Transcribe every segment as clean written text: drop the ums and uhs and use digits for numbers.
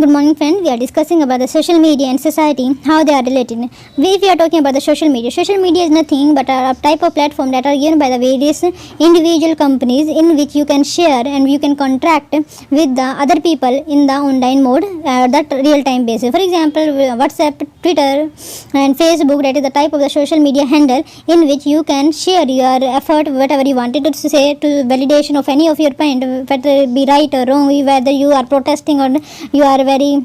Good morning friend, we are discussing about the social media and society, how they are related. If we are talking about the social media is nothing but a type of platform that are given by the various individual companies in which you can share and you can contract with the other people in the online mode that real time basis. For example, WhatsApp, Twitter and Facebook, that is the type of the social media handle in which you can share your effort, whatever you wanted to say, to validation of any of your point, whether it be right or wrong, whether you are protesting or you are very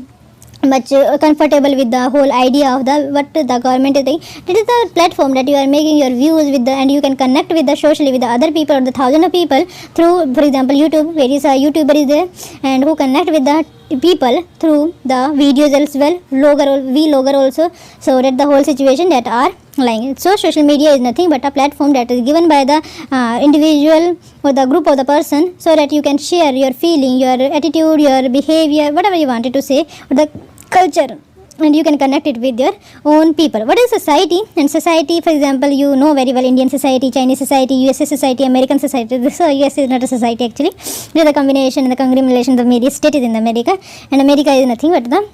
much comfortable with the whole idea of the what the government is doing. It is the platform that you are making your views with the, and you can connect with the socially with the other people or the thousands of people through, for example, YouTube, where is a YouTuber is there and who connect with the people through the videos as well, vlogger also, so that the whole situation that are lying. So social media is nothing but a platform that is given by the individual or the group of the person, so that you can share your feeling, your attitude, your behavior, whatever you wanted to say, or the culture, and you can connect it with your own people. What is society? And society, for example, you know very well Indian society, Chinese society, USA society, American society. So US is not a society actually. It is a combination and the conglomeration of various states in America, and America is nothing but the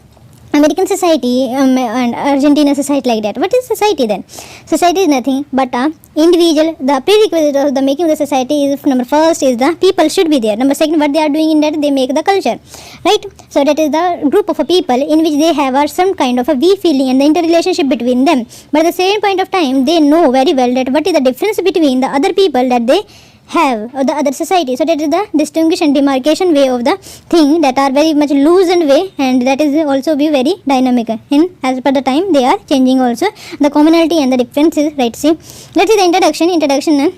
American society and Argentina society, like that. What is society then? Society is nothing but a individual. The prerequisite of the making of the society is, number first is the people should be there. Number second, what they are doing in that, they make the culture, right? So that is the group of people in which they have some kind of a we feeling and the interrelationship between them. But at the same point of time, they know very well that what is the difference between the other people that they have or the other society. So that is the distinguish and demarcation way of the thing that are very much loosened way, and that is also be very dynamic in as per the time they are changing also the commonality and the differences, right? See, let's see the introduction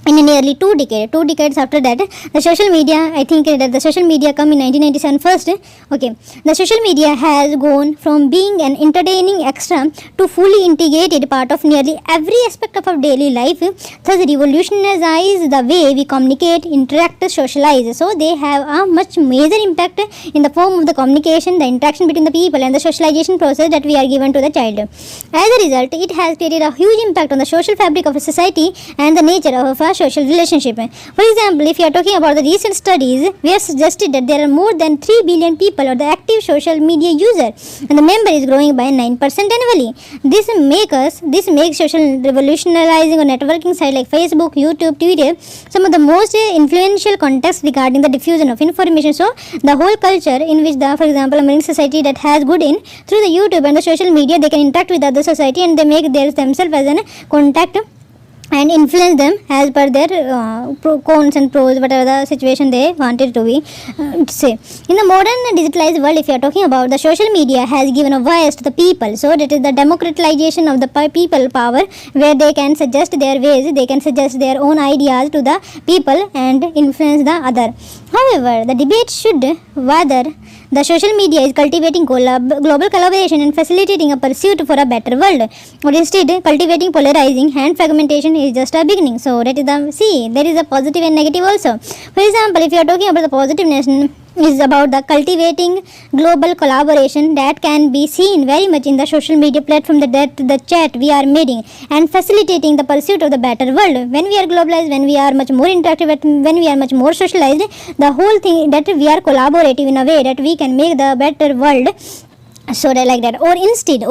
in nearly two decades after that, the social media, I think that the social media come in 1997 first. Okay, the social media has gone from being an entertaining extra to fully integrated part of nearly every aspect of our daily life, thus revolutionize the way we communicate, interact, socialize. So they have a much major impact in the form of the communication, the interaction between the people and the socialization process that we are given to the child. As a result, it has created a huge impact on the social fabric of a society and the nature of a social relationship. For example, if you are talking about the recent studies, we have suggested that there are more than 3 billion people or the active social media user, and the number is growing by 9% annually. This makes social revolutionizing or networking site like Facebook, YouTube, Twitter some of the most influential contexts regarding the diffusion of information. So the whole culture in which the, for example, American society that has good in through the YouTube and the social media, they can interact with other society and they make themselves as an contact and influence them as per their cons and pros, whatever the situation they wanted to be say. In the modern digitalized world, if you are talking about, the social media has given a voice to the people. So that is the democratization of the people power, where they can suggest their ways, they can suggest their own ideas to the people and influence the other. However, the debate should whether the social media is cultivating global collaboration and facilitating a pursuit for a better world, or instead cultivating polarizing and fragmentation is just a beginning. So that is the there is a positive and negative also. For example, if you are talking about the positiveness, is about the cultivating global collaboration that can be seen very much in the social media platform that the chat we are making and facilitating the pursuit of the better world. When we are globalized, when we are much more interactive, when we are much more socialized, the whole thing that we are collaborative in a way that we can make the better world. So like that, or instead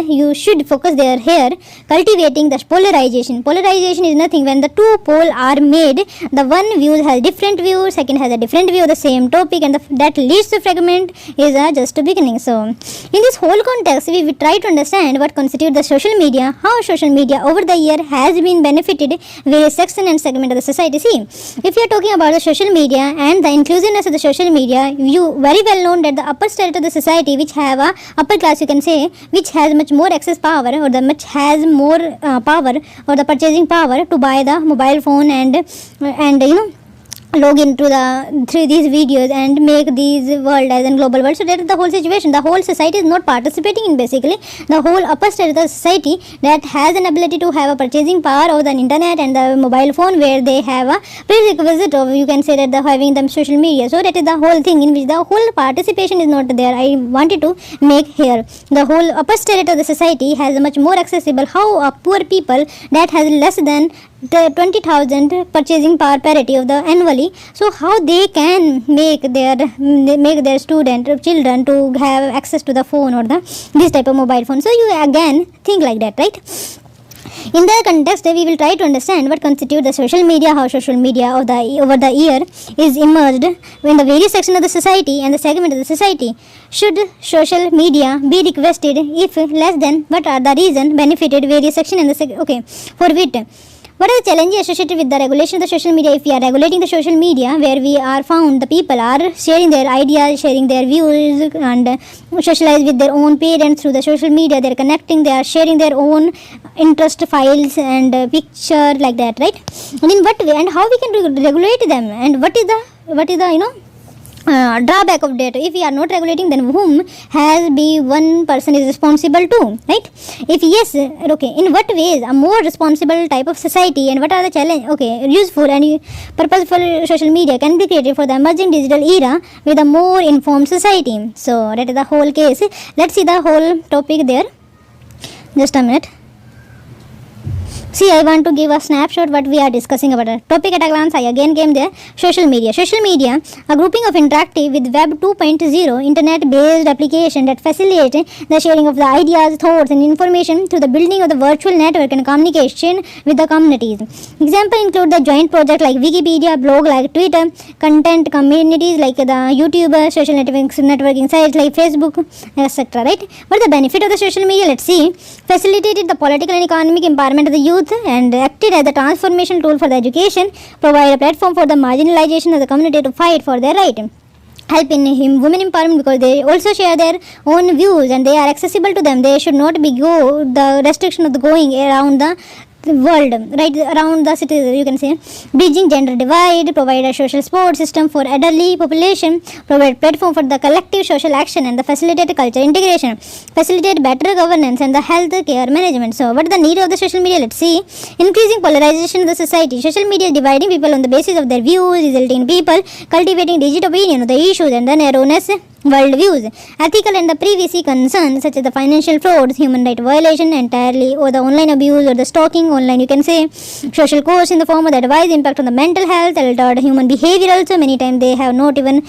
you should focus there here cultivating the polarization. Polarization is nothing when the two poles are made, the one view has different view, second has a different view of the same topic, and that leads to fragment is just a beginning. So in this whole context, we try to understand what constitutes the social media, how social media over the year has been benefited various section and segment of the society. See, if you are talking about the social media and the inclusiveness of the social media, you very well known that the upper strata of the society, which have a upper class, you can say, which has much more access power, or the much has more power or the purchasing power to buy the mobile phone and you know log into through these videos and make these world as a global world. So that is the whole situation. The whole society is not participating in basically the whole upper state of the society that has an ability to have a purchasing power over the internet and the mobile phone, where they have a prerequisite of, you can say, that the having them social media. So that is the whole thing in which the whole participation is not there. I wanted to make here the whole upper state of the society has a much more accessible. How poor people that has less than the 20,000 purchasing power parity of the annually basically. So how they can make their children to have access to the phone or this type of mobile phone. So you again think like that, right? In the context, we will try to understand what constitutes the social media, how social media over the year is immersed in the various sections of the society and the segment of the society. Should social media be requested? If less than, what are the reasons benefited various sections in the for which? What are the challenges associated with the regulation of the social media? If we are regulating the social media, where we are found the people are sharing their ideas, sharing their views, and socialize with their own parents through the social media. They are connecting, they are sharing their own interest files and picture like that, right? And in what way and how we can regulate them, and what is the drawback of that? If we are not regulating, then whom has be one person is responsible to, right? If yes, okay, in what ways a more responsible type of society, and what are the challenge, useful and purposeful social media can be created for the emerging digital era with a more informed society. So that is the whole case. Let's see the whole topic there. Just a minute. See, I want to give a snapshot what we are discussing about. The topic at a glance, I again came there. Social media. Social media, a grouping of interactive with Web 2.0 internet-based application that facilitate the sharing of the ideas, thoughts and information through the building of the virtual network and communication with the communities. Examples include the joint project like Wikipedia, blog like Twitter, content communities like the YouTube, social networking sites like Facebook, etc. Right? What is the benefit of the social media? Let's see. Facilitated the political and economic empowerment of the youth and acted as a transformation tool for the education, provide a platform for the marginalization of the community to fight for their right. Help in women empowerment because they also share their own views and they are accessible to them. They should not be the restriction of the going around the world, right, around the cities, you can say. Bridging gender divide, provide a social support system for elderly population, provide platform for the collective social action and the facilitate culture integration, facilitate better governance and the health care management. So what is the need of the social media? Let's see. Increasing polarization of the society. Social media is dividing people on the basis of their views, resulting in people cultivating rigid opinion of the issues and the narrowness world views. Ethical and the privacy concerns such as the financial frauds, human right violation entirely, or the online abuse or the stalking online, you can say. Social costs in the form of the advice impact on the mental health, altered human behavior also. Many times they have not even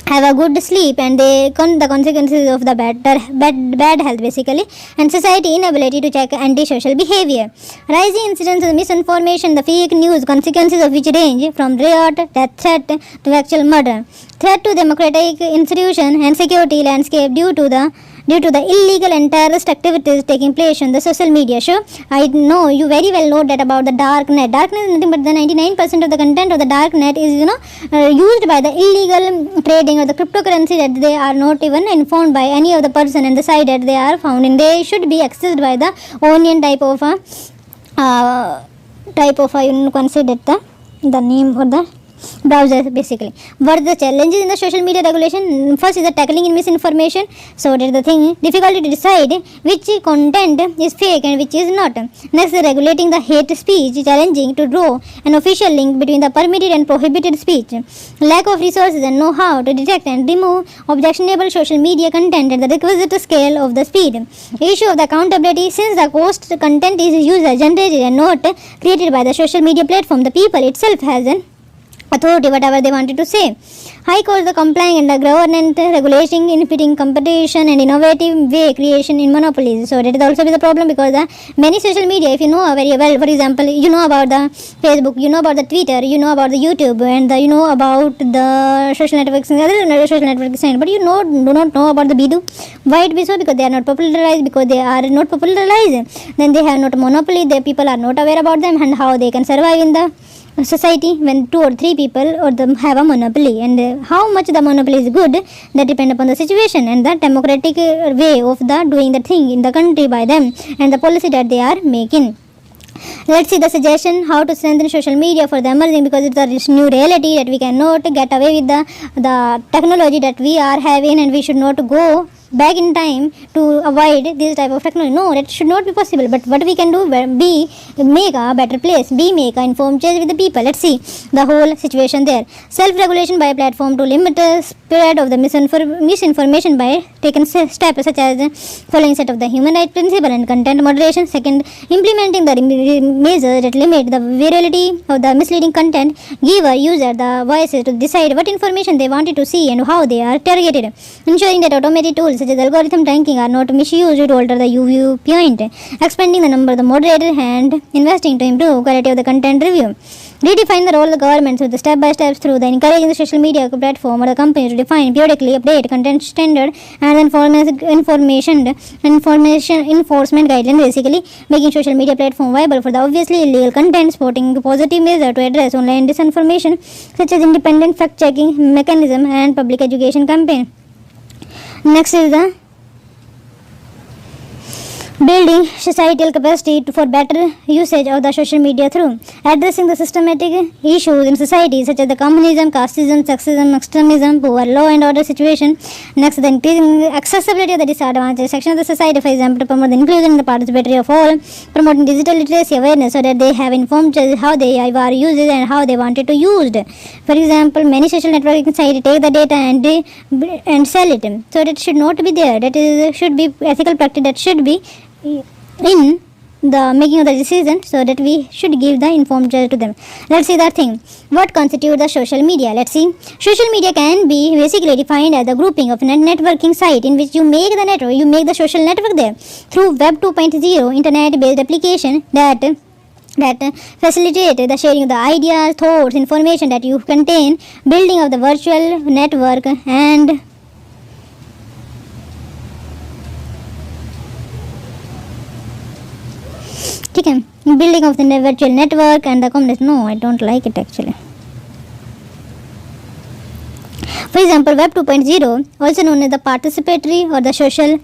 have a good sleep and the consequences of the bad health basically, and society inability to check antisocial behavior. Rising incidents of misinformation, the fake news, consequences of which range from riot, death threat to actual murder. Threat to democratic institution and security landscape due to the illegal and terrorist activities taking place on the social media. Sure, I know you very well know that about the dark net. Darknet is nothing but the 99% of the content of the dark net is used by the illegal trading of the cryptocurrency that they are not even informed by any of the person and the site that they are found in. They should be accessed by the onion type of you can say that the name or the browser basically. What are the challenges in the social media regulation? First is the tackling in misinformation. So that is the thing, difficulty to decide which content is fake and which is not. Next, regulating the hate speech, challenging to draw an official link between the permitted and prohibited speech. Lack of resources and know-how to detect and remove objectionable social media content at the requisite scale of the speed. Issue of the accountability, since the cost content is user generated and not created by the social media platform, the people itself has an authority whatever they wanted to say. High cost the complying and the government regulation inhibiting competition and innovative way creation in monopolies. So that is also the problem because the many social media, if you know very well, for example, you know about the Facebook, you know about the Twitter, you know about the YouTube, and you know about the social networks and other social network sign, but you do not know about the Bidu. Why it be so? Because they are not popularized. Because they are not popularized, then they have not monopoly. The people are not aware about them and how they can survive in the society when 2 or 3 people or them have a monopoly, and how much the monopoly is good, that depend upon the situation and the democratic way of the doing the thing in the country by them and the policy that they are making. Let's see the suggestion how to strengthen social media for the emerging, because it's a new reality that we cannot get away with the technology that we are having, and we should not go back in time to avoid this type of technology. No, that should not be possible. But what we can do, be make a better place, be make a informed choice with the people. Let's see the whole situation there. Self-regulation by a platform to limit the spread of the misinformation by taking steps such as following set of the human rights principle and content moderation. Second, implementing the measures that limit the virality of the misleading content, give a user the voices to decide what information they wanted to see and how they are targeted, ensuring that automated tools such as algorithm ranking are not misused to alter the viewpoint, expanding the number of the moderators and investing to improve quality of the content review. Redefine the role of the government with the step-by-steps through the encouraging the social media platform or the company to define, periodically update content standard and information enforcement guidelines, basically making social media platform viable for the obviously illegal content, supporting positive measures to address online disinformation such as independent fact-checking mechanism and public education campaign. Next is the building societal capacity for better usage of the social media through addressing the systematic issues in society such as the communism, casteism, sexism, extremism, poor law and order situation. Next, the increasing accessibility of the disadvantaged section of the society, for example, to promote the inclusion and the participatory of all, promoting digital literacy awareness so that they have informed how they are used and how they wanted to use it. For example, many social networking sites take the data and sell it, so that should not be there. That is should be ethical practice that should be in the making of the decision, so that we should give the informed judge to them. Let's see that thing. What constitutes the social media? Let's see. Social media can be basically defined as the grouping of networking site in which you make the network, you make the social network there through Web 2.0 internet-based application that facilitate the sharing of the ideas, thoughts, information that you contain, building of the virtual network and building of the virtual network and the community. No, I don't like it actually. For example, Web 2.0, also known as the participatory or the social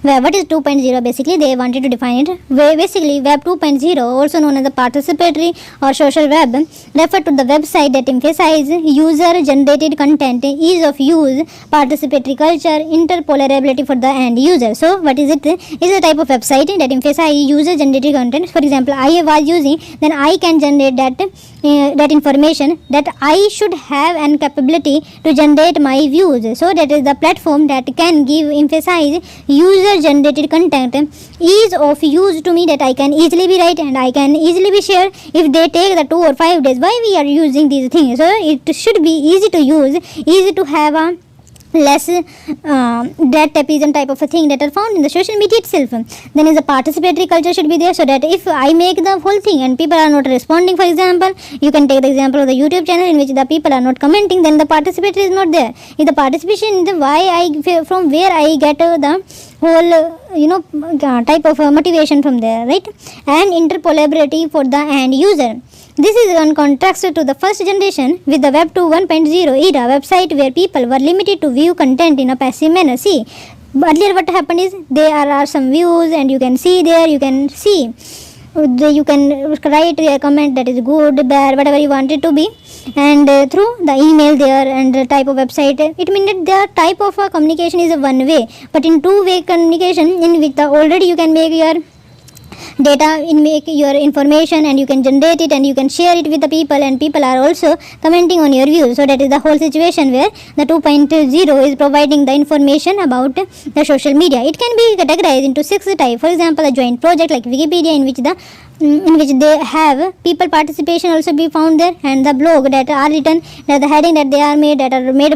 web. What is 2.0? Basically, they wanted to define it. Basically, Web 2.0, also known as the participatory or social web, refer to the website that emphasize user-generated content, ease of use, participatory culture, interoperability for the end user. So, what is it? It's a type of website that emphasize user-generated content. For example, I was using, then I can generate that information that I should have an capability to generate my views. So, that is the platform that can give emphasize user generated content, ease of use to me, that I can easily be write and I can easily be share. If they take the 2 or 5 days, why we are using these things? So it should be easy to use, easy to have a less that tapeism type of a thing that are found in the social media itself. Then is a participatory culture should be there, so that if I make the whole thing and people are not responding, for example, you can take the example of the YouTube channel in which the people are not commenting, then the participatory is not there. If the participation, from where I get the whole type of motivation from there, right? And interoperability for the end user. This is in contrast to the first generation with the Web 2.1.0 era website where people were limited to view content in a passive manner. See, earlier what happened is there are some views and you can see there, you can see. You can write a comment that is good, bad, whatever you want it to be, and through the email there and the type of website, it means that the type of communication is a one way, but in two-way communication in which already you can make your data, make your information and you can generate it and you can share it with the people, and people are also commenting on your views. So that is the whole situation where the 2.0 is providing the information about the social media. It can be categorized into 6 types. For example, a joint project like Wikipedia in which they have people participation also be found there, and the blog that are written, that the heading that are made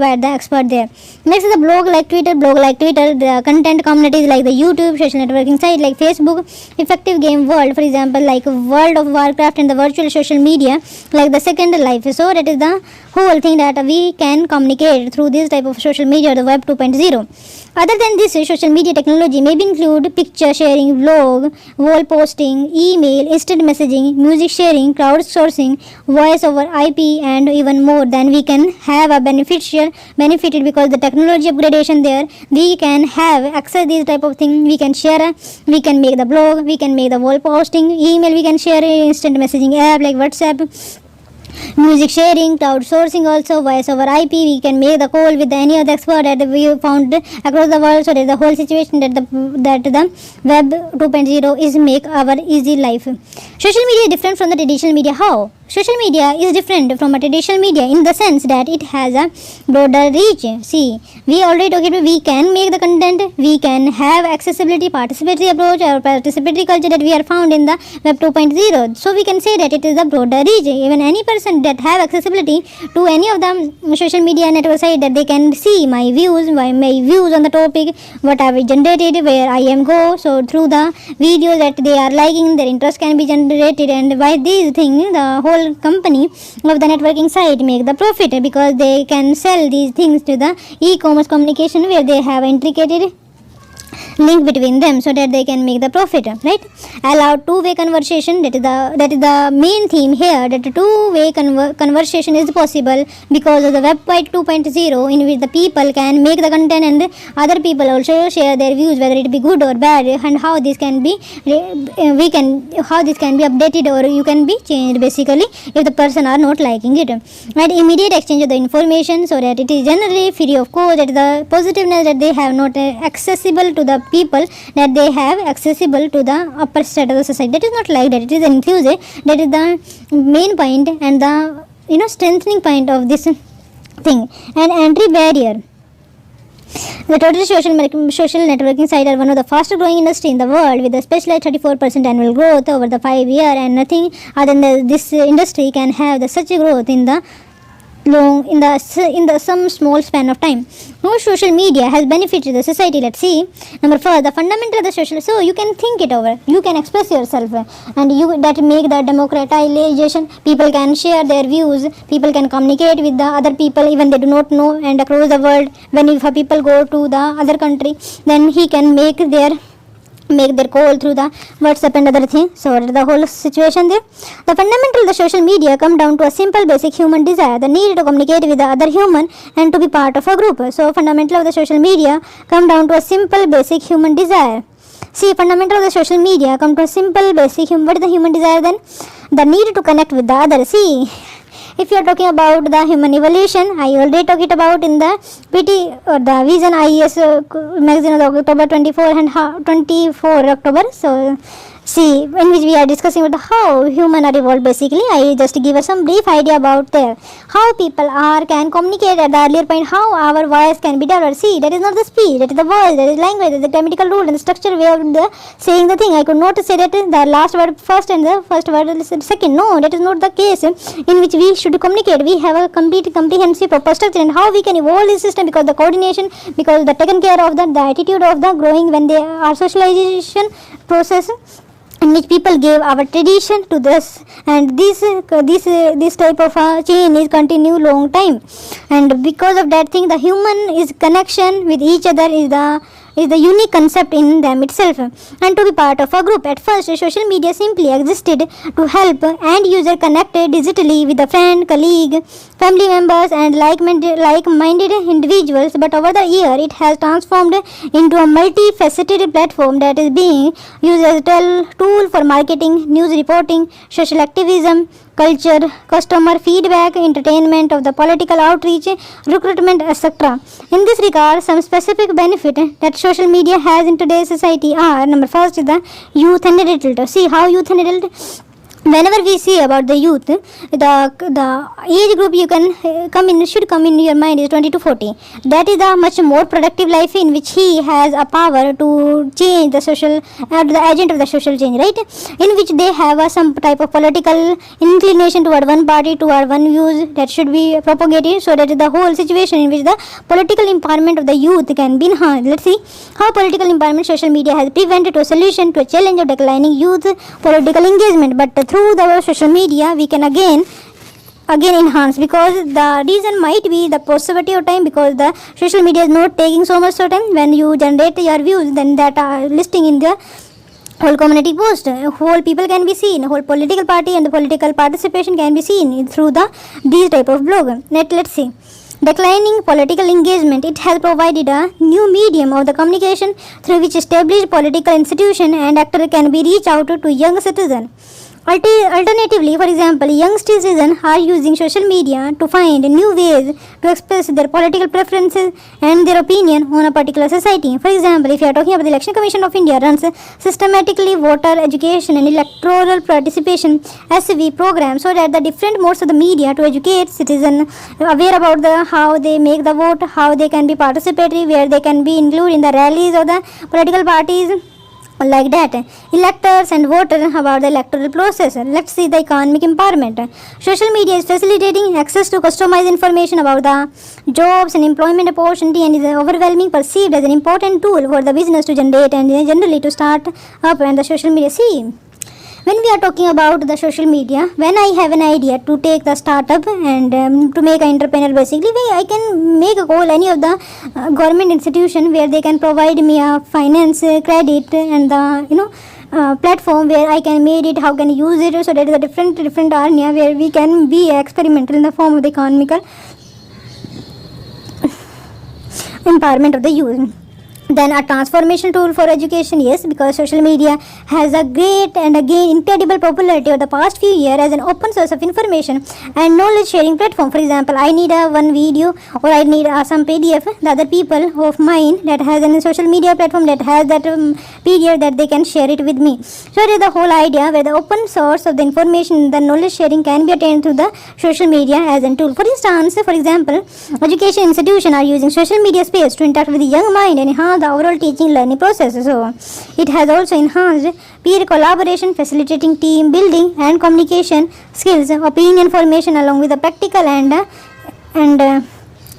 by the expert there. Next is the blog like Twitter, the content communities like the YouTube, social networking site like Facebook, effective game world, for example, like World of Warcraft, and the virtual social media like the Second Life. So that is the whole thing that we can communicate through this type of social media, the Web 2.0. Other than this, social media technology may include picture sharing, vlog, wall posting, email, instant messaging, music sharing, crowdsourcing, voice over IP, and even more. Then we can have a benefited because the technology upgradation there, we can have access these type of thing. We can share, we can make the blog, we can make the wall posting, email, we can share instant messaging app like WhatsApp. Music sharing, crowdsourcing also, voice over IP, we can make the call with any other expert that we found across the world. So that the whole situation that the web 2.0 is make our easy life. Social media is different from the traditional media. How? Social media is different from a traditional media in the sense that it has a broader reach. See, we already talked about we can make the content, we can have accessibility, participatory approach or participatory culture that we are found in the web 2.0. So we can say that it is a broader reach. Even any person that have accessibility to any of the social media network site, that they can see my views on the topic, what I have generated, where I am go. So through the videos that they are liking, their interest can be generated, and by these things the whole company of the networking site make the profit, because they can sell these things to the e-commerce communication where they have intricate link between them so that they can make the profit, right? Allow two-way conversation, that is the main theme here, that two-way conversation is possible because of the web 2.0, in which the people can make the content and other people also share their views, whether it be good or bad, and how this can be updated or you can be changed basically if the person are not liking it. And immediate exchange of the information, so that it is generally free of cost, that is the positiveness that they have not accessible to the people, that they have accessible to the upper strata of the society. That is not like that, it is inclusive. That is the main point and the strengthening point of this thing. And entry barrier. The total social networking sites are one of the fastest growing industry in the world, with a specialized 34% annual growth over the 5 year, and nothing other than this industry can have such a growth in the some small span of time. How social media has benefited the society? Let's see. Number 4, the fundamental of the social. So you can think it over, you can express yourself, and that make the democratization. People can share their views, people can communicate with the other people even they do not know, and across the world. When if a people go to the other country, then he can make their call through the WhatsApp and other thing. So the whole situation there. The fundamental of the social media come down to a simple basic human desire, the need to communicate with the other human and to be part of a group. So fundamental of the social media come down to a simple basic human desire. See, fundamental of the social media come to a simple basic human. What is the human desire then? The need to connect with the other. See, if you are talking about the human evolution, I already talked it about in the PT or the Vision IES magazine of October 24 and 24 October. So see, in which we are discussing about how human are evolved basically. I just give us some brief idea about there. How people can communicate at the earlier point, how our voice can be developed. See, that is not the speech, that is the voice, that is language, that is the grammatical rule and the structure way of the saying the thing. I could not say that the last word first and the first word second. No, that is not the case in which we should communicate. We have a complete comprehensive proper structure, and how we can evolve this system, because the coordination, because the taken care of the attitude of the growing when they are socialization process, in which people gave our tradition to this, and this type of chain is continue long time, and because of that thing, the human is connection with each other is the unique concept in them itself, and to be part of a group. At first, social media simply existed to help end user connect digitally with a friend, colleague, family members and like-minded individuals, but over the year it has transformed into a multifaceted platform that is being used as a tool for marketing, news reporting, social activism, culture, customer feedback, entertainment, of the political outreach, recruitment, etc. In this regard, some specific benefit that social media has in today's society are: number first is the youth and adult. See how youth and adult. Whenever we see about the youth, the age group you can should come in your mind is 20 to 40. That is the much more productive life in which he has a power to change the social, the agent of the social change, right? In which they have some type of political inclination toward one party, toward one views that should be propagated. So that is the whole situation in which the political empowerment of the youth can be enhanced. Let's see how political empowerment social media has prevented a solution to a challenge of declining youth political engagement, but through the social media we can again enhance, because the reason might be the possibility of time, because the social media is not taking so much time. When you generate your views, then that are listing in the whole community post, whole people can be seen, whole political party and the political participation can be seen through these type of blog. Let's see. Declining political engagement, it has provided a new medium of the communication through which established political institution and actor can be reached out to young citizens. Alternatively, for example, young citizens are using social media to find new ways to express their political preferences and their opinion on a particular society. For example, if you are talking about the Election Commission of India runs systematically voter education and electoral participation SV program so that the different modes of the media to educate citizens aware about the how they make the vote, how they can be participatory, where they can be included in the rallies of the political parties, like that electors and voters about the electoral process. Let's see the economic empowerment. Social media is facilitating access to customized information about the jobs and employment opportunity and is overwhelming perceived as an important tool for the business to generate and generally to start up and the social media. See, when we are talking about the social media, when I have an idea to take the startup and to make an entrepreneur, basically I can make a call any of the government institution where they can provide me a finance credit and the platform where I can make it, how can I use it. So that is a different area where we can be experimental in the form of the economical empowerment of the youth. Then a transformation tool for education, yes, because social media has a great and again incredible popularity over the past few years as an open source of information and knowledge sharing platform. For example, I need a one video or I need some PDF. The other people of mine that has a social media platform that has that PDF that they can share it with me. So it is the whole idea where the open source of the information, the knowledge sharing can be attained through the social media as a tool. For instance, for example, education institutions are using social media space to interact with the young mind and enhance the overall teaching learning process. So it has also enhanced peer collaboration, facilitating team building and communication skills, opinion formation along with the practical and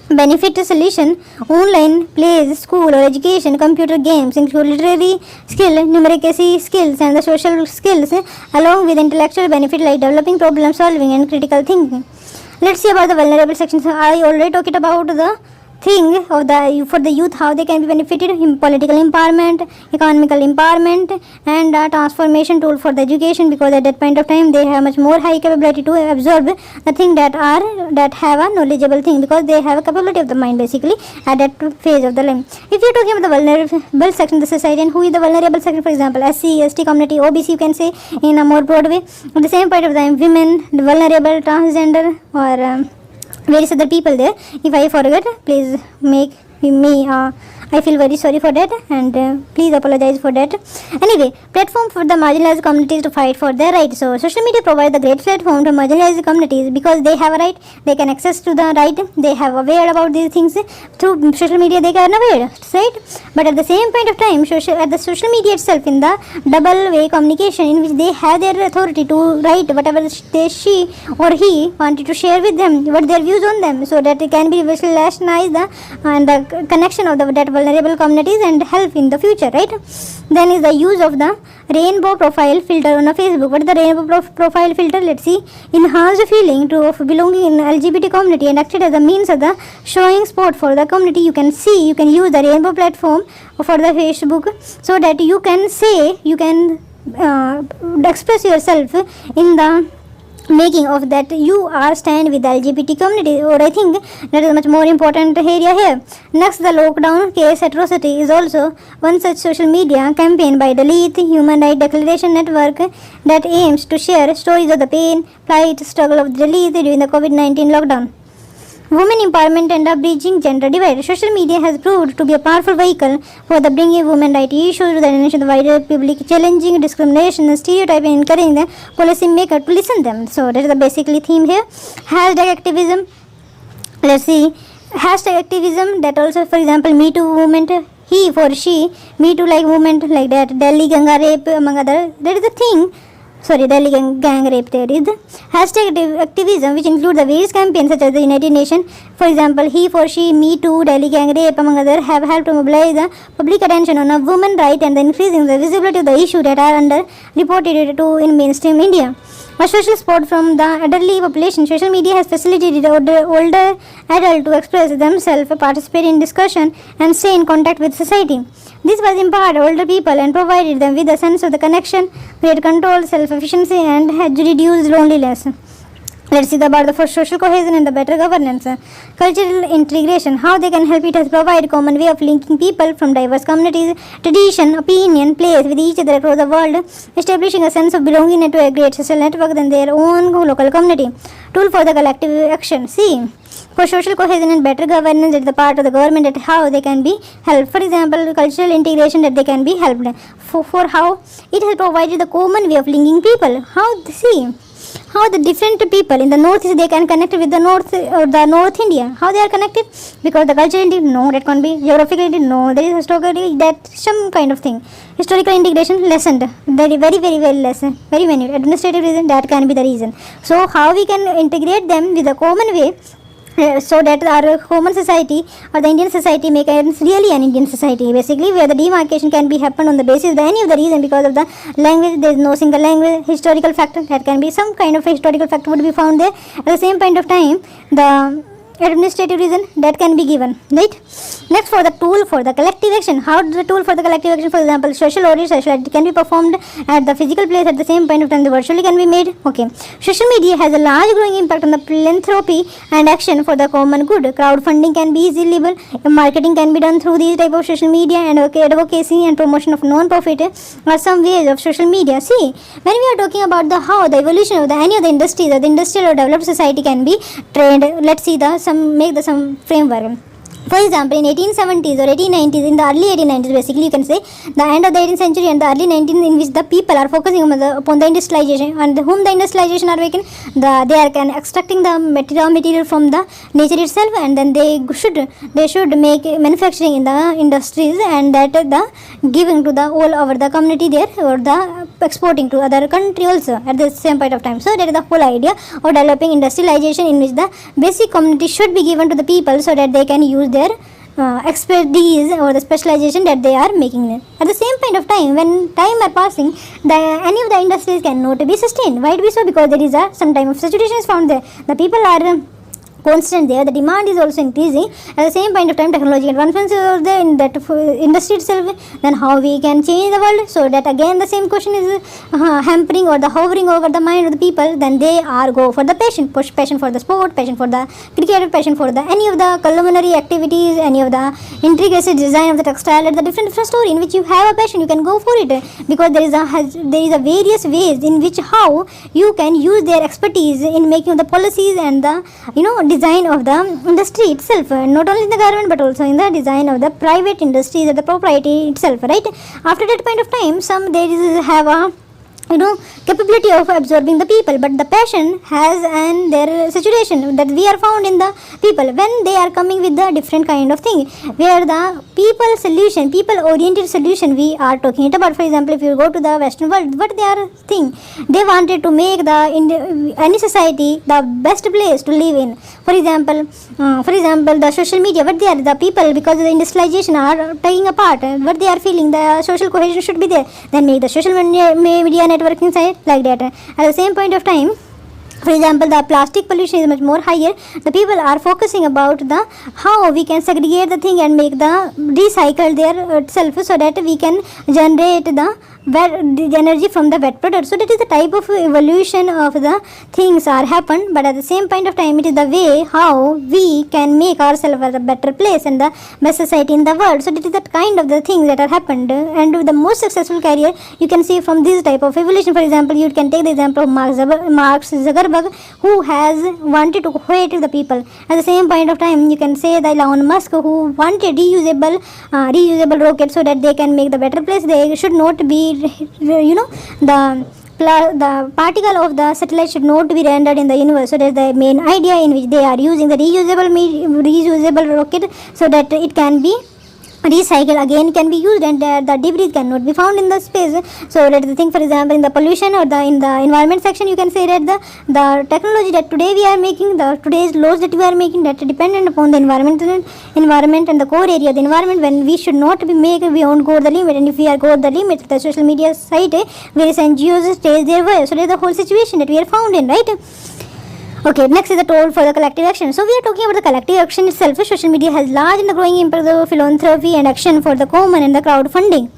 benefit solution. Online plays, school or education, computer games include literary skill, numeracy skills and the social skills along with intellectual benefit like developing problem solving and critical thinking. Let's see about the vulnerable sections. I already talked about the thing of the for the youth, how they can be benefited in political empowerment, economical empowerment and a transformation tool for the education, because at that point of time they have much more high capability to absorb the thing that have a knowledgeable thing, because they have a capability of the mind basically at that phase of the life. If you're talking about the vulnerable section of the society, and who is the vulnerable section, for example SC, ST community, OBC you can say in a more broad way. At the same point of time, women, vulnerable, transgender or various other people there. If I forget, please make me I feel very sorry for that and please apologize for that. Anyway, platform for the marginalized communities to fight for their rights. So social media provides a great platform to marginalized communities because they have a right, they can access to the right, they have aware about these things through social media, they can aware, right? But at the same point of time, at the social media itself, in the double way communication in which they have their authority to write whatever she or he wanted to share with them, what their views on them, so that it can be rationalize the connection of that vulnerable communities and help in the future, right? Then is the use of the rainbow profile filter on a Facebook. What is the rainbow profile filter? Let's see. Enhance the feeling of belonging in LGBT community and acted as a means of the showing spot for the community. You can use the rainbow platform for the Facebook so that you can express yourself in the making of that you are stand with the LGBT community, or I think that is a much more important area here. Next, the lockdown case atrocity is also one such social media campaign by the Delete Human Rights Declaration Network that aims to share stories of the pain, plight, struggle of the Dalit during the COVID-19 lockdown. Women empowerment and a bridging gender divide. Social media has proved to be a powerful vehicle for the bringing women rights issues to the attention of the wider public, challenging discrimination and stereotyping, and encouraging the policymaker to listen to them. So that is the basically theme here. Hashtag activism. Let's see. Hashtag activism, that also, for example, Me Too movement, he for she, Me Too like movement like that, Delhi Ganga rape among other. That is the thing. Delhi gang rape there is. Hashtag activism, which includes the various campaigns such as the United Nations. For example, he for she, Me Too, Delhi gang rape among others have helped to mobilize the public attention on a woman right and increasing the visibility of the issue that are under reported to in mainstream India. A social support from the elderly population. Social media has facilitated older adults to express themselves, participate in discussion and stay in contact with society. This was empowered older people and provided them with a sense of the connection, create control, self-efficiency and had reduced loneliness. Let's see about the first social cohesion and the better governance. Cultural integration, how they can help it has provide common way of linking people from diverse communities, tradition, opinion, place with each other across the world, establishing a sense of belonging to a great social network than their own local community. Tool for the collective action. See, for social cohesion and better governance, it's the part of the government that how they can be helped. For example, cultural integration that they can be helped. For how it has provided the common way of linking people. How the different people in the northeast they can connect with the north India. How they are connected? Because the culturally no, that can be geographically no, there is historically that some kind of thing. Historical integration lessened, very well lessened, very many administrative reason that can be the reason. So how we can integrate them with a common way, so that our common society or the Indian society make really an Indian society, basically where the demarcation can be happen on the basis of any of the reason. Because of the language, there is no single language. Historical factor, that can be some kind of a historical factor would be found there. At the same point of time, the administrative reason that can be given, right? Next, for the tool for the collective action, how the tool for the collective action, for example, social audit, can be performed at the physical place at the same point of time the virtually can be made. Okay, social media has a large growing impact on the philanthropy and action for the common good. Crowdfunding can be easily, marketing can be done through these type of social media, and advocacy and promotion of non-profit are some ways of social media. See, when we are talking about the how the evolution of the any of the industries or the industrial or developed society can be trained, let's see the some framework. For example, in 1870s or 1890s, in the early 1890s, basically you can say the end of the 18th century and the early 19th, in which the people are focusing upon the industrialization, and whom the industrialization are making, they are extracting the material from the nature itself, and then they should make manufacturing in the industries, and that the giving to the all over the community there, or the exporting to other country also at the same point of time. So that is the whole idea of developing industrialization, in which the basic community should be given to the people so that they can use their expertise or the specialization that they are making it. At the same point of time, when time are passing, any of the industries cannot be sustained. Why it be so? Because there is some time of saturation is found there. The people are constant there, the demand is also increasing. At the same point of time, technology advancements are there in that industry itself. Then how we can change the world? So that again the same question is hampering or the hovering over the mind of the people. Then they are go for the passion for the sport, passion for the cricket, passion for the any of the culinary activities, any of the intricate design of the textile, at the different story in which you have a passion, you can go for it, because there is a various ways in which how you can use their expertise in making the policies and the design of the industry itself, not only in the government but also in the design of the private industries or the propriety itself, right? After that point of time, some there is have a capability of absorbing the people, but the passion has and their situation that we are found in the people when they are coming with the different kind of thing, where the people oriented solution we are talking it about. For example, if you go to the western world, what they are think, they wanted to make any society the best place to live in. For example, the social media, what they are, the people, because of the industrialization are taking apart, what they are feeling, the social cohesion should be there, then make the social media networking side like that. At the same point of time, for example, the plastic pollution is much more higher. The people are focusing about the how we can segregate the thing and make the recycle there itself, so that we can generate the energy from the wet product. So that is the type of evolution of the things are happen. But at the same point of time, it is the way how we can make ourselves a better place and the best society in the world. So that is that kind of the things that are happened, and the most successful career you can see from this type of evolution. For example, you can take the example of Mark Zuckerberg, who has wanted to create the people. At the same point of time, you can say the Elon Musk, who wanted reusable rockets so that they can make the better place. They should not be the particle of the satellite should not be rendered in the universe. So that's the main idea in which they are using the reusable rocket, so that it can be recycle again, can be used, and the debris cannot be found in the space. So that's the thing. For example, in the pollution or in the environment section, you can say that the technology that today we are making, the today's laws that we are making, that are dependent upon the environment and the core area of the environment, when we should not be we won't go the limit, and if we are go the limit, the social media site, various NGOs stays their way. So that's the whole situation that we are found in, right? Okay, next is the tool for the collective action. So we are talking about the collective action itself. Social media has large and growing impact of philanthropy and action for the common and the crowdfunding.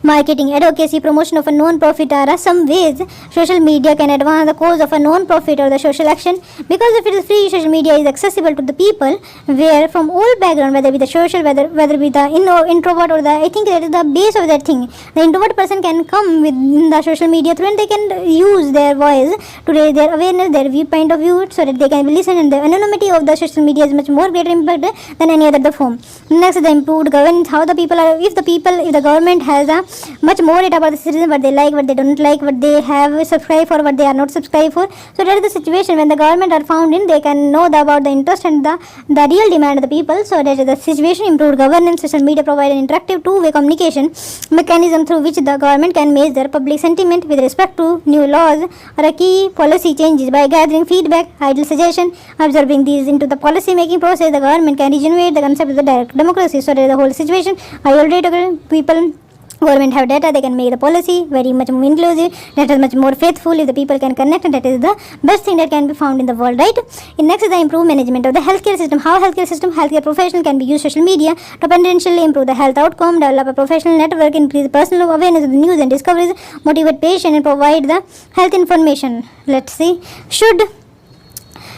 marketing, advocacy, promotion of a non-profit are some ways social media can advance the cause of a non-profit or the social action. Because if it is free, social media is accessible to the people where from all background, whether be the social, whether be the introvert or the, I think that is the base of that thing. The introvert person can come with the social media through and they can use their voice to raise their awareness, their viewpoint of view, so that they can listen, and the anonymity of the social media is much more greater impact than any other form. Next, the improved governance, how the people are, if the government has a much more data about the citizens, what they like, what they don't like, what they have subscribed for, what they are not subscribed for. So that is the situation when the government are found in, they can know about the interest and the real demand of the people. So that is the situation. Improved governance, social media provide an interactive two-way communication mechanism through which the government can measure public sentiment with respect to new laws or a key policy changes. By gathering feedback, idle suggestion, absorbing these into the policy making process, the government can regenerate the concept of the direct democracy. So that is the whole situation. I already told people, government have data, they can make the policy very much more inclusive, that is much more faithful if the people can connect, and that is the best thing that can be found in the world, right? In next is the improved management of the healthcare system. How healthcare professional can be used social media to potentially improve the health outcome, develop a professional network, increase personal awareness of the news and discoveries, motivate patient and provide the health information. Let's see.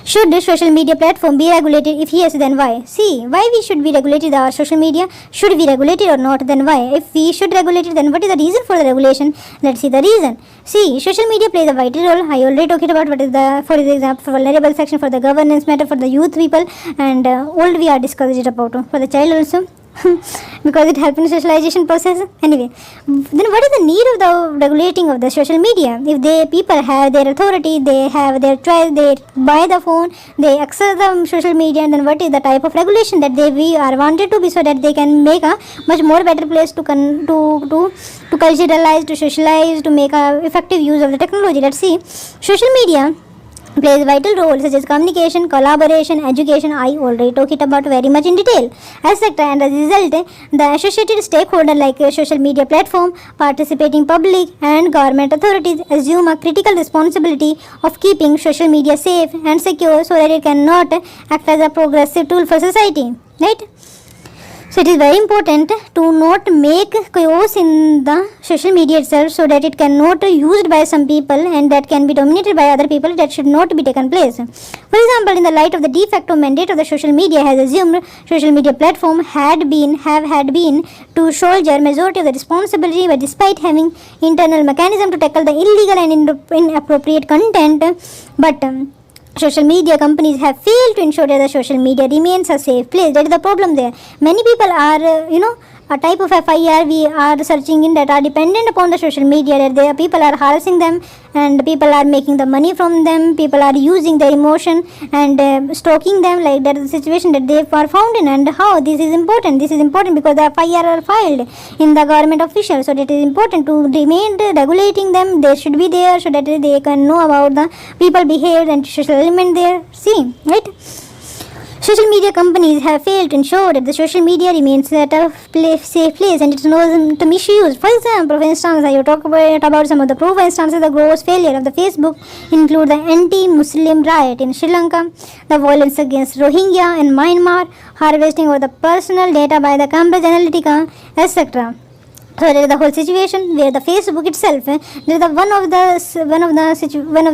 Should this social media platform be regulated? If yes, then why? See, why we should be regulated our social media? Should we regulate it or not? Then why? If we should regulate it, then what is the reason for the regulation? Let's see the reason. See, social media plays a vital role. I already talked about what is the, for example, for vulnerable section, for the governance matter, for the youth people, and old we are discussed it about for the child also. Because it helps in the socialization process. Anyway, then what is the need of the regulating of the social media? If the people have their authority, they have their choice, they buy the phone, they access the social media, and then what is the type of regulation that we are wanted to be, so that they can make a much more better place to culturalize, to socialize, to make a effective use of the technology. Let's see. Social media plays vital roles such as communication, collaboration, education. I already talked it about very much in detail. As sector, and as a result, the associated stakeholder like a social media platform, participating public and government authorities assume a critical responsibility of keeping social media safe and secure, so that it cannot act as a progressive tool for society, right? So it is very important to not make chaos in the social media itself, so that it cannot be used by some people and that can be dominated by other people. That should not be taken place. For example, in the light of the de facto mandate of the social media has assumed, social media platform had been to shoulder majority of the responsibility, but despite having internal mechanism to tackle the illegal and inappropriate content, but social media companies have failed to ensure that the social media remains a safe place. That is the problem there. Many people are, a type of FIR we are searching in that are dependent upon the social media, that the people are harassing them and people are making the money from them, people are using their emotion and stalking them. Like that is the situation that they are found in. And how this is important because the FIR are filed in the government official, so that is important to remain regulating them. They should be there so that they can know about the people behavior and social element there. See, right? Social media companies have failed to ensure that the social media remains at a safe place and it's not to misuse. For example, I talk about some of the proof instances. The gross failure of the Facebook include the anti-Muslim riot in Sri Lanka, the violence against Rohingya in Myanmar, harvesting of the personal data by the Cambridge Analytica, etc. So there is the whole situation where the Facebook itself, there is the one of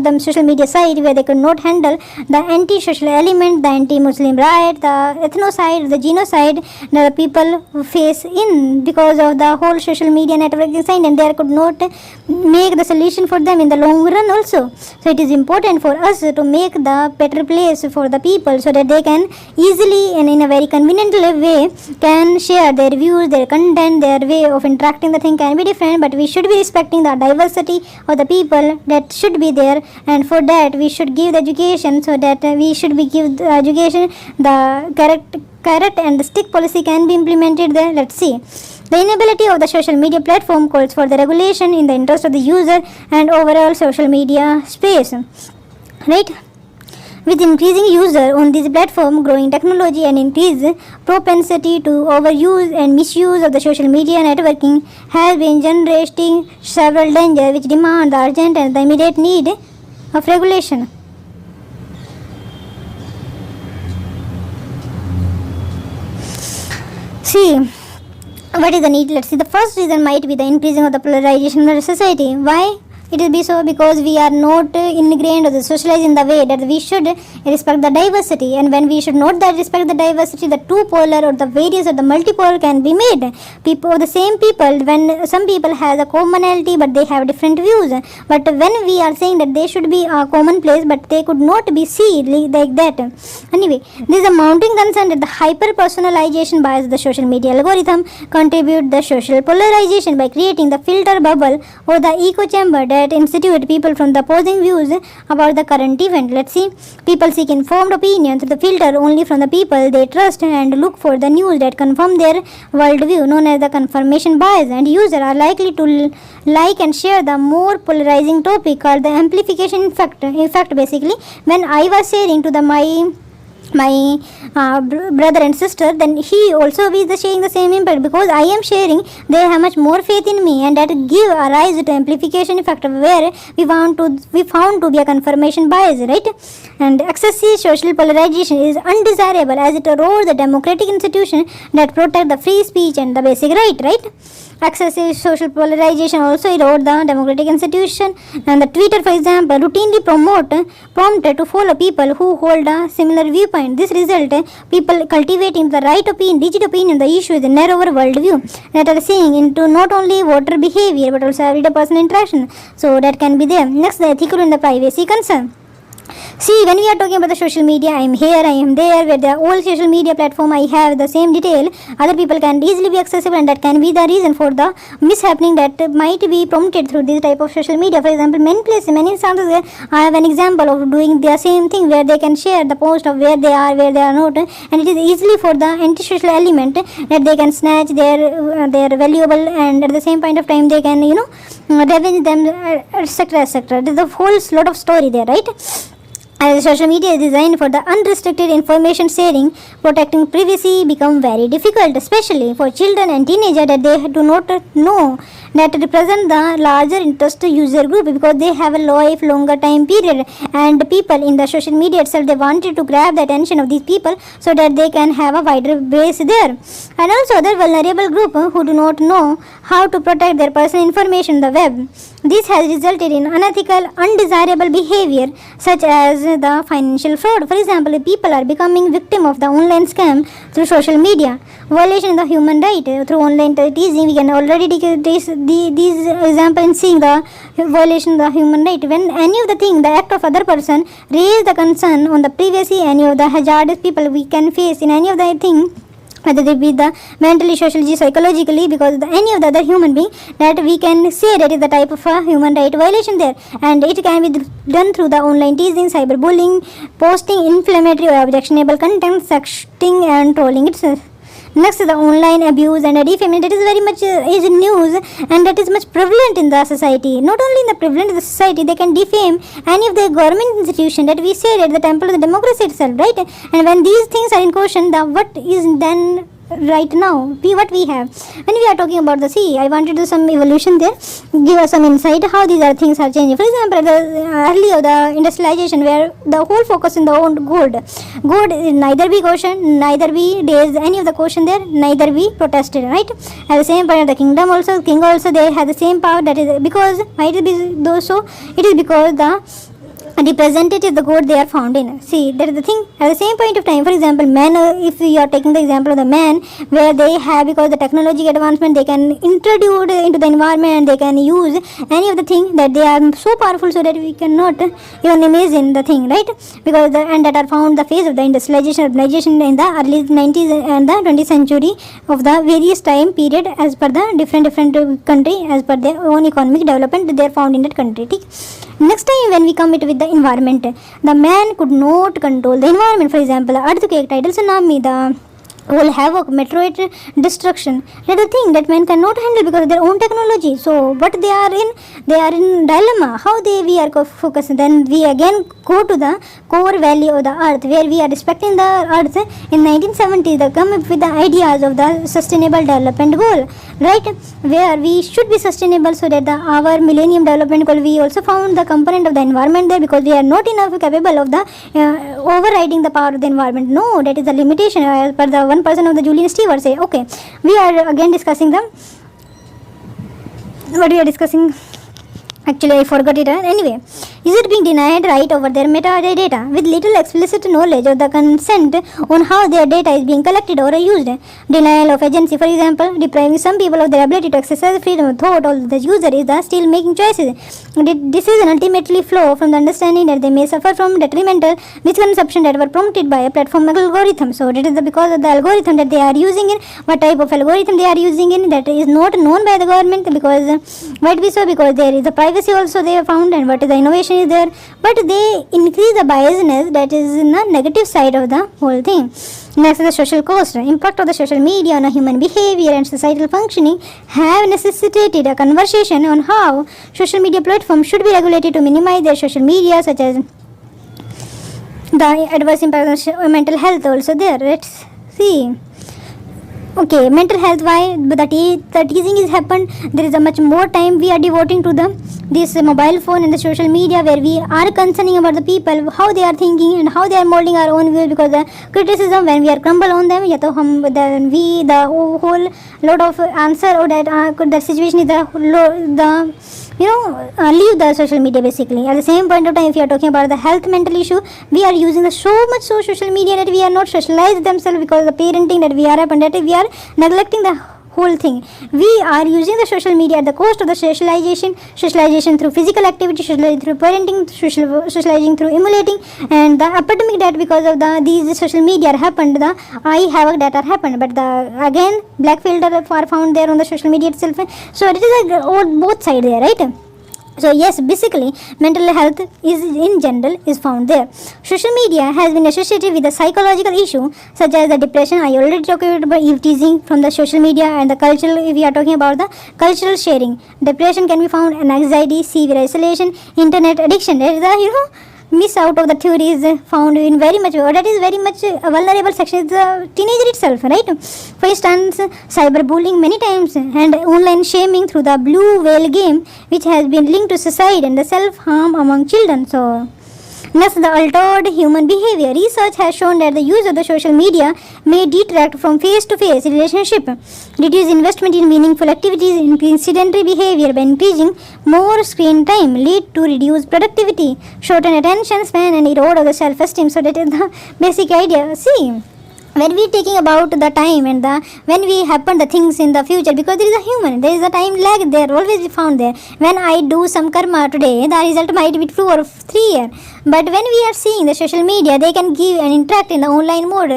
the social media site where they could not handle the anti-social element, the anti-Muslim riot, the ethnocide, the genocide that the people face in because of the whole social media networking site, and they could not make the solution for them in the long run also. So it is important for us to make the better place for the people, so that they can easily and in a very convenient way can share their views, their content, their way of interacting. The thing can be different, but we should be respecting the diversity of the people that should be there, and for that we should give the education, so that we should be give the education, the carrot and the stick policy can be implemented there. Let's see. The inability of the social media platform calls for the regulation in the interest of the user and overall social media space, right? With increasing user on this platform, growing technology and increased propensity to overuse and misuse of the social media networking has been generating several dangers which demand the urgent and the immediate need of regulation. See, What is the need? Let's see. The first reason might be the increasing of the polarization of the society. Why it will be so? Because we are not ingrained or socialized in the way that we should respect the diversity, and when we should not that respect the diversity, the two polar or the various or the multipolar can be made. People, the same people, when some people has a commonality but they have different views, but when we are saying that they should be a common place but they could not be seen like that. Anyway, there is a mounting concern that the hyper personalization bias of the social media algorithm contribute the social polarization by creating the filter bubble or the echo chamber that institute people from the opposing views about the current event. Let's see. People seek informed opinion through the filter only from the people they trust and look for the news that confirm their worldview, known as the confirmation bias, and users are likely to like and share the more polarizing topic called the amplification effect. Basically, when I was sharing to my brother and sister, then he also is sharing the same impact, because I am sharing, they have much more faith in me, and that give a rise to amplification effect where we found to be a confirmation bias, right? And excessive social polarization is undesirable as it erodes the democratic institution that protect the free speech and the basic right? Excessive social polarization also erode the democratic institution, and the Twitter, for example, routinely prompted to follow people who hold a similar viewpoint. This result, people cultivating the right opinion, rigid opinion, the issue is a narrower worldview that are seeing into not only voter behavior but also everyday personal interaction. So that can be there. Next, the ethical and the privacy concern. See, when we are talking about the social media, I am here, I am there, where the all social media platform I have the same detail, other people can easily be accessible, and that can be the reason for the mishappening that might be prompted through this type of social media. For example, many places, many instances, I have an example of doing the same thing where they can share the post of where they are not, and it is easily for the antisocial element that they can snatch their valuable, and at the same point of time they can revenge them, etc. etc. There's a whole lot of story there, right? As social media is designed for the unrestricted information sharing, protecting privacy become very difficult, especially for children and teenagers that they do not know that represent the larger interest user group, because they have a longer time period, and people in the social media itself, they wanted to grab the attention of these people so that they can have a wider base there. And also other vulnerable group who do not know how to protect their personal information on the web. This has resulted in unethical, undesirable behavior such as the financial fraud. For example, people are becoming victim of the online scam through social media. Violation of the human right through online teasing. We can already take these example in seeing the violation of the human right. When any of the thing, the act of other person raise the concern on the privacy, any of the hazardous people we can face in any of the thing, whether they be the mentally, socially, psychologically, because any of the other human being, that we can say that is the type of a human right violation there, and it can be done through the online teasing, cyberbullying, posting inflammatory or objectionable content, sexting and trolling itself. Next is the online abuse and defamation. That is very much is news, and that is much prevalent in the society. Not only in the prevalent in the society, they can defame any of the government institution that we say that the temple of the democracy itself, right? And when these things are in question, the what is then right now, what we have when we are talking about the sea, I wanted to do some evolution there, give us some insight how these are things are changing. For example, the early of the industrialization, where the whole focus in the own gold is neither be cautioned, neither be raised any of the caution there, neither be protested, right? At the same point, the king also they have the same power. That is because why it be though so, it is because the representative the gold they are found in. See, that is the thing. At the same point of time, for example, man, if we are taking the example of the man, where they have, because the technology advancement, they can introduce into the environment, and they can use any of the thing that they are so powerful so that we cannot even imagine the thing, right? Because and that are found the phase of the industrialization, urbanization in the early 90s and the 20th century of the various time period as per the different country, as per their own economic development they are found in that country. Next time when we come it with the environment, the man could not control the environment. For example, earthquake, tidal tsunami, the whole havoc, meteorite destruction. That is the thing that man cannot handle because of their own technology. So, but they are in dilemma. How we are focused? Then we again go to the core value of the earth, where we are respecting the earth. In 1970s, they come up with the ideas of the sustainable development goal, right? Where we should be sustainable so that our millennium development goal, we also found the component of the environment there, because we are not enough capable of the overriding the power of the environment. No, that is a limitation as per the one person of the Julian Stewart say, okay, we are again discussing them. What we are discussing? Actually, I forgot it. Anyway, is it being denied right over their metadata with little explicit knowledge of the consent on how their data is being collected or used? Denial of agency, for example, depriving some people of their ability to exercise freedom of thought, although the user is still making choices. This is ultimately flow from the understanding that they may suffer from detrimental misconceptions that were prompted by a platform algorithm. So it is because of the algorithm that they are using in, what type of algorithm they are using in, that is not known by the government, because might be so because there is a privacy also they have found, and what is the innovation is there, but they increase the biasness that is in the negative side of the whole thing. Next is the social cost. Impact of the social media on a human behavior and societal functioning have necessitated a conversation on how social media platforms should be regulated to minimize their social media, such as the adverse impact on mental health also there. Let's see. Okay, mental health, why the teasing is happened, there is a much more time we are devoting to this mobile phone and the social media, where we are concerning about the people, how they are thinking and how they are molding our own views, because the criticism when we are crumble on them, then we the whole lot of answer or that situation is the leave the social media basically. At the same point of time, if you are talking about the health mental issue, we are using the so much social media that we are not socialized themselves, because the parenting that we are upon, that we are neglecting the whole thing. We are using the social media at the cost of the socialization through physical activity, socializing through parenting, socializing through emulating, and the epidemic that because of these social media happened, the eye havoc that are happened, but the again black filter are found there on the social media itself. So it is both sides there, right? So yes, basically mental health is in general is found there. Social media has been associated with a psychological issue such as the depression. I already talked about Eve teasing from the social media, and the cultural, if we are talking about the cultural sharing. Depression can be found in anxiety, severe isolation, internet addiction. There is a miss out of the theories found in very much, that is very much a vulnerable section is the teenager itself, right? For instance, cyberbullying many times and online shaming through the blue whale game, which has been linked to suicide and the self-harm among children. So next, the altered human behavior. Research has shown that the use of the social media may detract from face-to-face relationship, reduce investment in meaningful activities, increase sedentary behavior by increasing more screen time, lead to reduced productivity, shorten attention span, and erode of the self-esteem. So that is the basic idea. See, when we taking about the time and when we happen the things in the future, because there is a human, there is a time lag there, always be found there. When I do some karma today, the result might be 2 or 3 years, but when we are seeing the social media, they can give and interact in the online mode,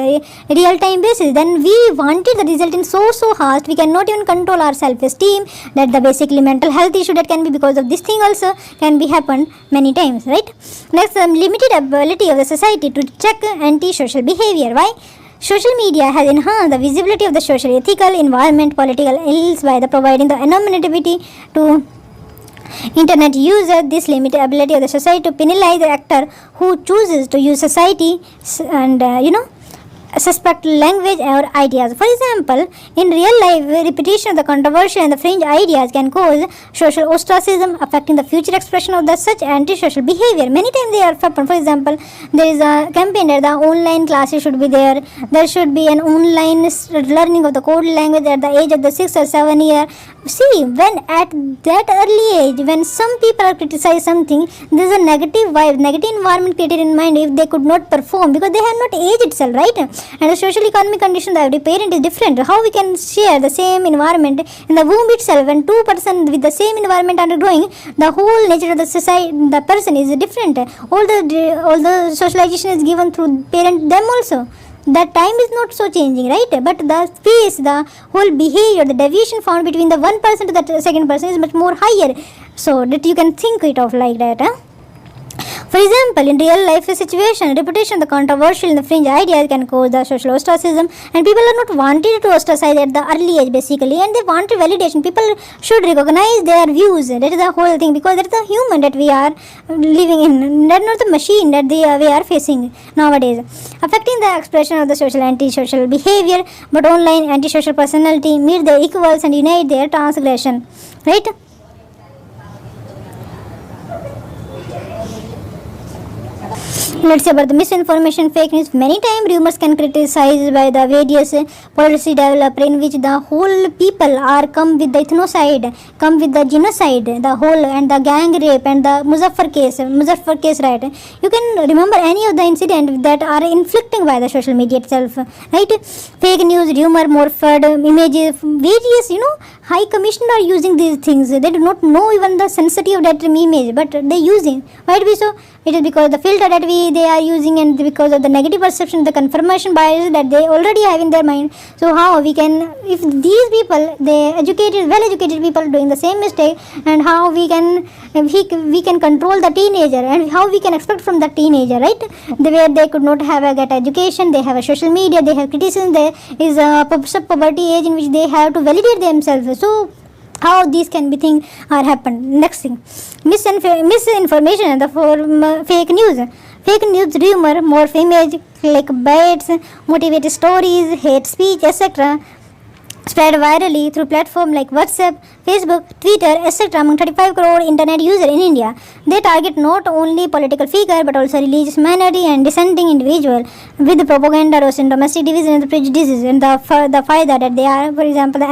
real time basis, then we wanted the result in so fast, we cannot even control our self-esteem, that the basically mental health issue that can be because of this thing also can be happened many times, right? Next, limited ability of the society to check anti-social behavior. Why? Social media has enhanced the visibility of the social, ethical, environment, political ills by providing the anonymity to internet users. This limited ability of the society to penalize the actor who chooses to use society and suspect language or ideas. For example, in real life, repetition of the controversial and the fringe ideas can cause social ostracism, affecting the future expression of the such antisocial behavior. Many times they are happen. For example, there is a campaign that the online classes should be there. There should be an online learning of the code language at the age of the 6 or 7 year. See, when at that early age, when some people are criticize something, there is a negative vibe, negative environment created in mind if they could not perform, because they have not age itself, right? And the social economic condition of every parent is different. How we can share the same environment in the womb itself, when 2% with the same environment are growing, the whole nature of the society, the person is different. All the socialization is given through parent them also. That time is not so changing, right? But the space, the whole behavior, the deviation found between the one person to the second person is much more higher. So that you can think it of like that. For example, in real life situation, repetition, the controversial and the fringe ideas can cause the social ostracism, and people are not wanted to ostracize at the early age basically, and they want validation. People should recognize their views. That is the whole thing, because that is the human that we are living in, that not the machine that we are facing nowadays. Affecting the expression of the social antisocial behavior, but online antisocial personality meet their equals and unite their transgression, right? Let's say about the misinformation, fake news. Many times rumors can criticize by the various policy developer in which the whole people are come with the ethnocide, come with the genocide, the whole and the gang rape and the Muzaffar case, right? You can remember any of the incident that are inflicting by the social media itself, right? Fake news, rumor, morphed images, various, high commission are using these things. They do not know even the sensitivity of that image, but they using. Why it be so? It is because the filter that they are using and because of the negative perception, the confirmation bias that they already have in their mind. So how we can, if these people, they well-educated people doing the same mistake, and how we can control the teenager, and how we can expect from the teenager, right? Where they could not have a get education, they have a social media, they have criticism, there is a poverty age in which they have to validate themselves. So how these can be things are happen. Next thing, misinformation and the fake news, rumor, morph image, clickbaits, motivated stories, hate speech, etc. spread virally through platforms like WhatsApp, Facebook, Twitter, etc. among 35 crore internet users in India. They target not only political figure but also religious minority and dissenting individual with propaganda roasting domestic division and the prejudices and the faida that they are. For example, the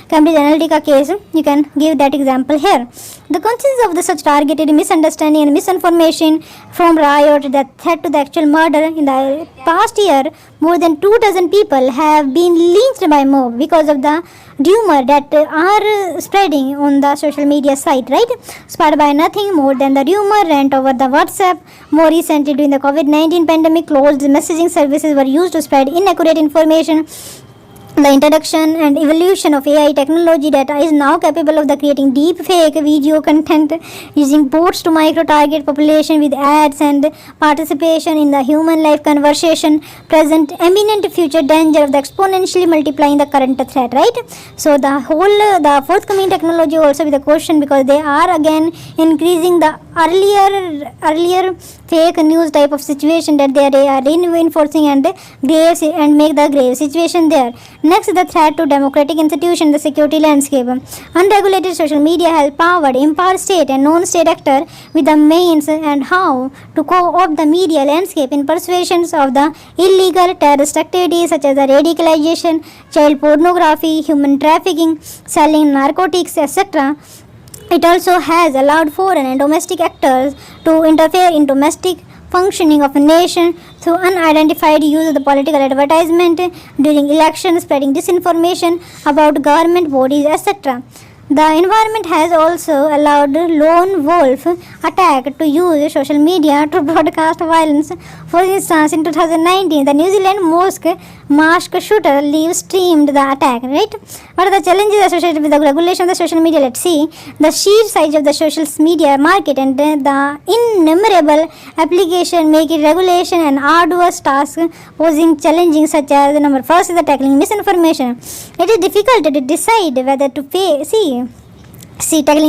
Cambridge Analytica case, you can give that example here. The consequences of the such targeted misunderstanding and misinformation from riot that led to the actual murder in the past year, more than 24 people have been lynched by mob because of the rumor that are spreading on the social media site, right? Spread by nothing more than the rumor rant over the WhatsApp. More recently, during the COVID-19 pandemic, closed messaging services were used to spread inaccurate information. The introduction and evolution of AI technology that is now capable of the creating deep fake video content using bots to micro-target population with ads and participation in the human life conversation present imminent future danger of the exponentially multiplying the current threat, right? So the forthcoming technology also with the question, because they are again increasing the earlier fake news type of situation that they are reinforcing and make the grave situation there. Next, the threat to democratic institutions, the security landscape. Unregulated social media has empowered state and non-state actors with the means and how to co-opt the media landscape in persuasions of the illegal terrorist activities such as the radicalization, child pornography, human trafficking, selling narcotics, etc. It also has allowed foreign and domestic actors to interfere in domestic functioning of a nation through unidentified use of the political advertisement during elections, spreading disinformation about government bodies, etc. The environment has also allowed lone wolf attack to use social media to broadcast violence. For instance, in 2019, the New Zealand mosque shooter live streamed the attack, right? What are the challenges associated with the regulation of the social media? Let's see. The sheer size of the social media market and the innumerable application make it regulation an arduous task, posing challenges such as the number first is the tackling misinformation. It is difficult to decide whether to tackling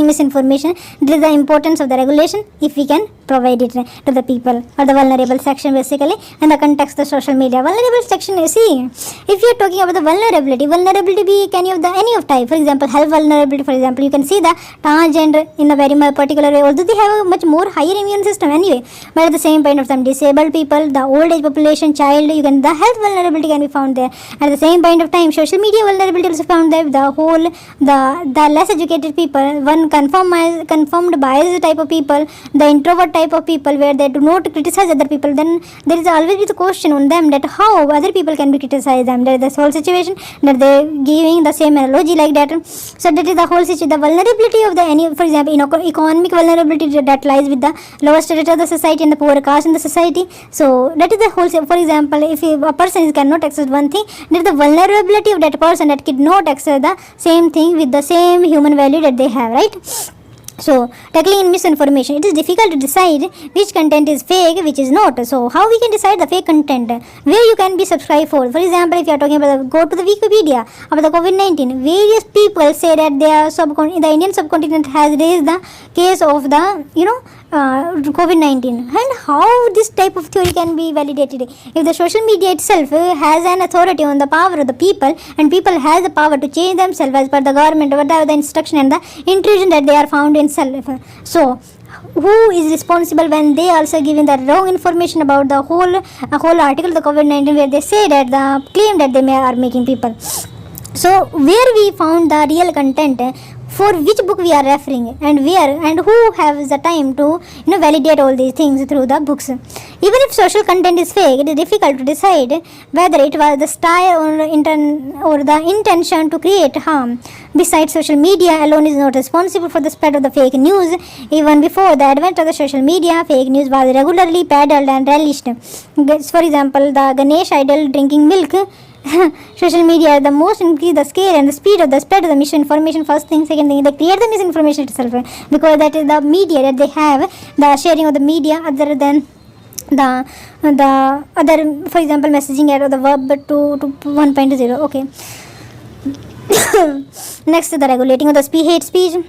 misinformation. This is the importance of the regulation if we can provide it to the people or the vulnerable section basically, and the context of social media. Vulnerable section, if you are talking about the vulnerability be any of type. For example, health vulnerability, for example, you can see the transgender in a very particular way, although they have a much more higher immune system anyway, but at the same point of time, disabled people, the old age population, child, the health vulnerability can be found there. At the same point of time, social media vulnerability is found there. The less educated people, one conformed bias type of people, the introvert type of people where they do not criticize other people, then there is always the question on them that how other people can be criticized them. There is this whole situation that they giving the same analogy like that. So that is the whole situation. The vulnerability of for example, economic vulnerability that lies with the lowest status of the society and the poor caste in the society. So that is the whole. For example, if a person cannot access one thing, there is the vulnerability of that person that cannot access the same thing with the same human value that they have, right? So, tackling in misinformation, it is difficult to decide which content is fake, which is not. So, how we can decide the fake content? Where you can be subscribed for? For example, if you are talking about go to the Wikipedia about the COVID-19, various people say that the Indian subcontinent has raised the case of the COVID-19, and how this type of theory can be validated. If the social media itself has an authority on the power of the people, and people has the power to change themselves as per the government, whatever the instruction and the intrusion that they are found in self. So who is responsible when they also giving the wrong information about the whole article of the COVID-19, where they say that the claim that they are making people. So where we found the real content, for which book we are referring, and where and who has the time to validate all these things through the books. Even if social content is fake, it is difficult to decide whether it was the style or the intention to create harm. Besides, social media alone is not responsible for the spread of the fake news. Even before the advent of the social media, fake news was regularly peddled and relished. For example, the Ganesh idol drinking milk. Social media the most increase the scale and the speed of the spread of the misinformation. First thing, second thing, they create the misinformation itself, because that is the media that they have, the sharing of the media other than the other, for example, messaging at the verb to 1.0. Okay. Next, the regulating of the hate speech.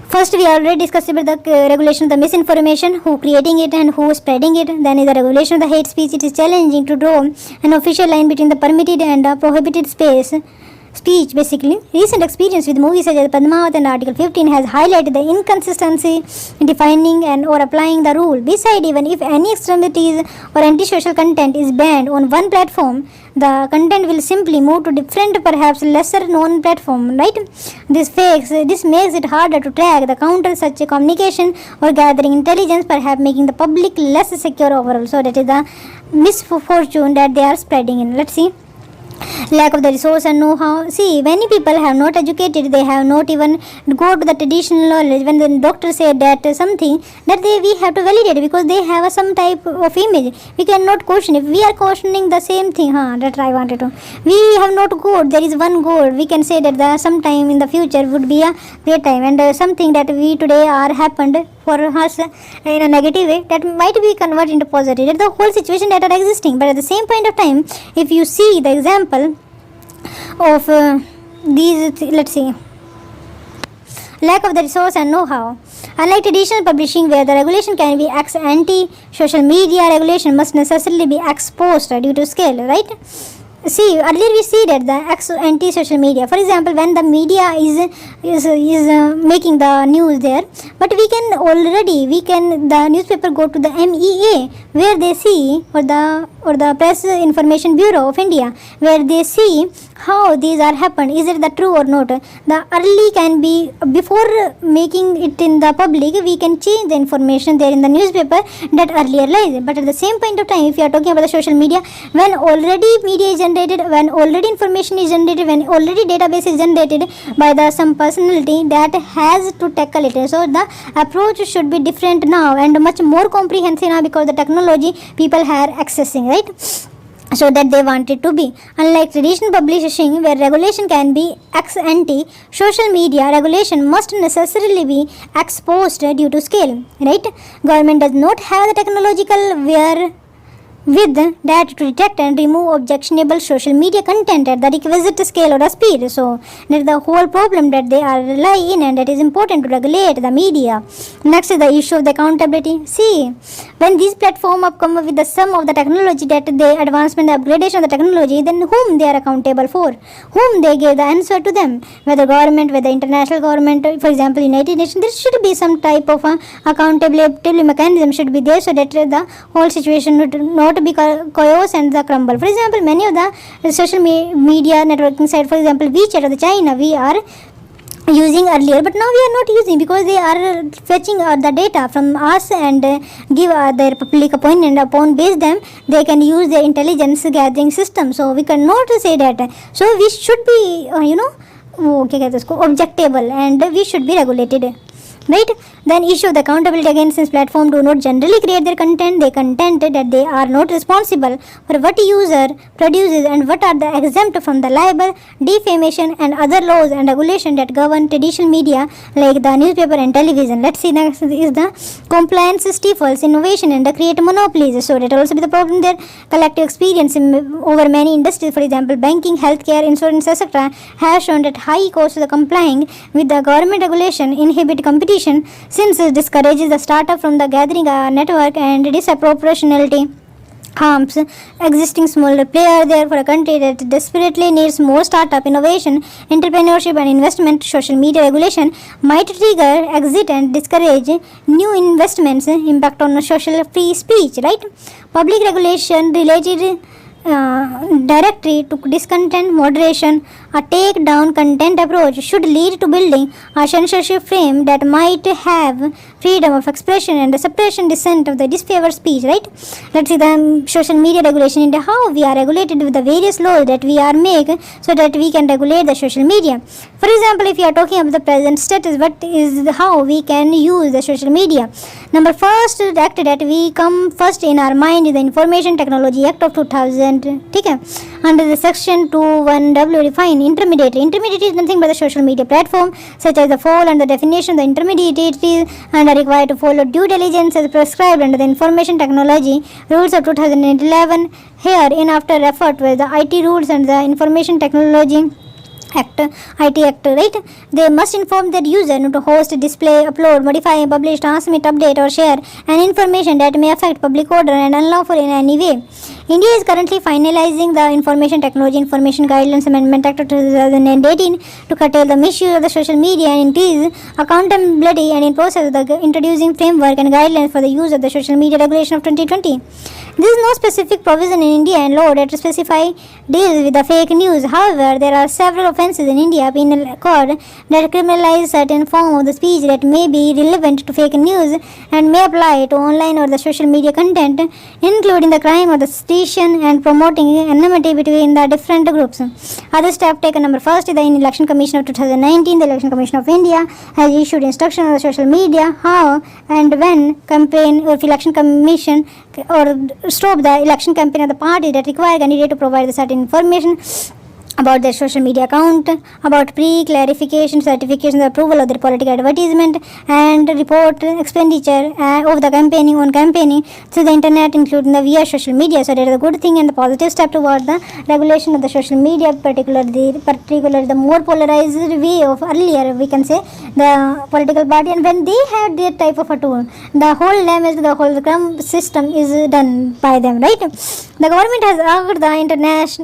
First, we already discussed about the regulation of the misinformation, who creating it and who spreading it. Then is the regulation of the hate speech. It is challenging to draw an official line between the permitted and the prohibited speech basically. Recent experience with movies such as Padmavat and Article 15 has highlighted the inconsistency in defining and or applying the rule. Besides, even if any extremities or antisocial content is banned on one platform, the content will simply move to different, perhaps lesser known platform, right? This makes it harder to track the counter such a communication or gathering intelligence, perhaps making the public less secure overall. So that is the misfortune that they are spreading in. Let's see. Lack of the resource and know-how. See, many people have not educated, they have not even go to the traditional knowledge. When the doctor said that something, that we have to validate, because they have some type of image. We cannot question. If we are questioning the same thing, that I wanted to. We have not God, there is one God. We can say that the sometime in the future would be a great time, and something that we today are happened for us in a negative way, that might be converted into positive. That's the whole situation that are existing. But at the same point of time, if you see the example of these, let's see, lack of the resource and know-how. Unlike traditional publishing, where the regulation can be ex ante, social media regulation must necessarily be ex post due to scale, right? See, earlier we see that the ex ante social media, for example, when the media is making the news there, but the newspaper go to the MEA, where they see, or the Press Information Bureau of India, where they see how these are happened, is it the true or not. The early can be, before making it in the public, we can change the information there in the newspaper that earlier lies. But at the same point of time, if you are talking about the social media, when already media is generated, when already information is generated, when already database is generated by the some personality that has to tackle it. So the approach should be different now and much more comprehensive now, because the technology people are accessing, right? So that they want it to be. Unlike traditional publishing, where regulation can be ex ante, social media regulation must necessarily be ex post due to scale, right? Government does not have the technological with that to detect and remove objectionable social media content at the requisite scale or speed. So that is the whole problem that they are relying in, and that is important to regulate the media. Next is the issue of the accountability. See, when these platforms come up with the sum of the technology, that the advancement, the upgradation of the technology, then whom they are accountable for, whom they give the answer to them, whether government, whether international government, for example United Nations, there should be some type of accountability mechanism should be there, so that the whole situation would not be chaos and the crumble. For example, many of the social media networking site, for example WeChat of the China, we are using earlier, but now we are not using, because they are fetching the data from us and give their public opinion. Upon base them, they can use their intelligence gathering system. So we cannot say that. So we should be objectable, and we should be regulated, right? Then issue of the accountability again, since platform do not generally create their content, they contend that they are not responsible for what user produces and what are the exempt from the libel, defamation and other laws and regulation that govern traditional media like the newspaper and television. Let's see, next is the compliance stifles innovation and the create monopolies. So that also be the problem there. Collective experience over many industries, for example banking, healthcare, insurance, etc., has shown that high costs of complying with the government regulation inhibit competition, since it discourages the startup from the gathering network and disproportionality harms existing smaller player. Therefore, a country that desperately needs more startup innovation, entrepreneurship and investment, social media regulation might trigger exit and discourage new investments, impact on social free speech, right? Public regulation related directory to discontent moderation. A take down content approach should lead to building a censorship frame that might have freedom of expression and the suppression dissent of the disfavored speech, right? Let's see the social media regulation into how we are regulated with the various laws that we are make so that we can regulate the social media. For example, if you are talking about the present status, what is how we can use the social media? Number first act that we come first in our mind is the Information Technology Act of 2000. Okay? Under the section 21W define intermediary. Intermediary is nothing but the social media platform such as the fall and the definition of the intermediaries and are required to follow due diligence as prescribed under the Information Technology rules of 2011. Here in after referred to the IT rules and the Information Technology Act, IT Act, right? They must inform their user not to host, display, upload, modify, publish, transmit, update or share any information that may affect public order and unlawful in any way. India is currently finalizing the Information Technology Information Guidelines Amendment Act of 2018 to curtail the misuse of the social media and increase accountability and in process of the introducing framework and guidelines for the use of the social media regulation of 2020. There is no specific provision in Indian law that specify deals with the fake news. However, there are several offences in India penal code that criminalize certain form of the speech that may be relevant to fake news and may apply to online or the social media content, including the crime of the sedition and promoting enmity between the different groups. Other steps taken. Number first is the Election Commission of 2019. The Election Commission of India has issued instructions on the social media how and when campaign or election commission or stop the election campaign of the party that require candidate to provide the certain information about their social media account, about pre-clarification, certification, the approval of their political advertisement, and report expenditure of the campaigning through the internet, including the via social media. So that is a good thing and the positive step toward the regulation of the social media, particularly the more polarized way of earlier, we can say, the political party, and when they had their type of a tool, the whole damage, the whole crumb system is done by them, right? The government has urged the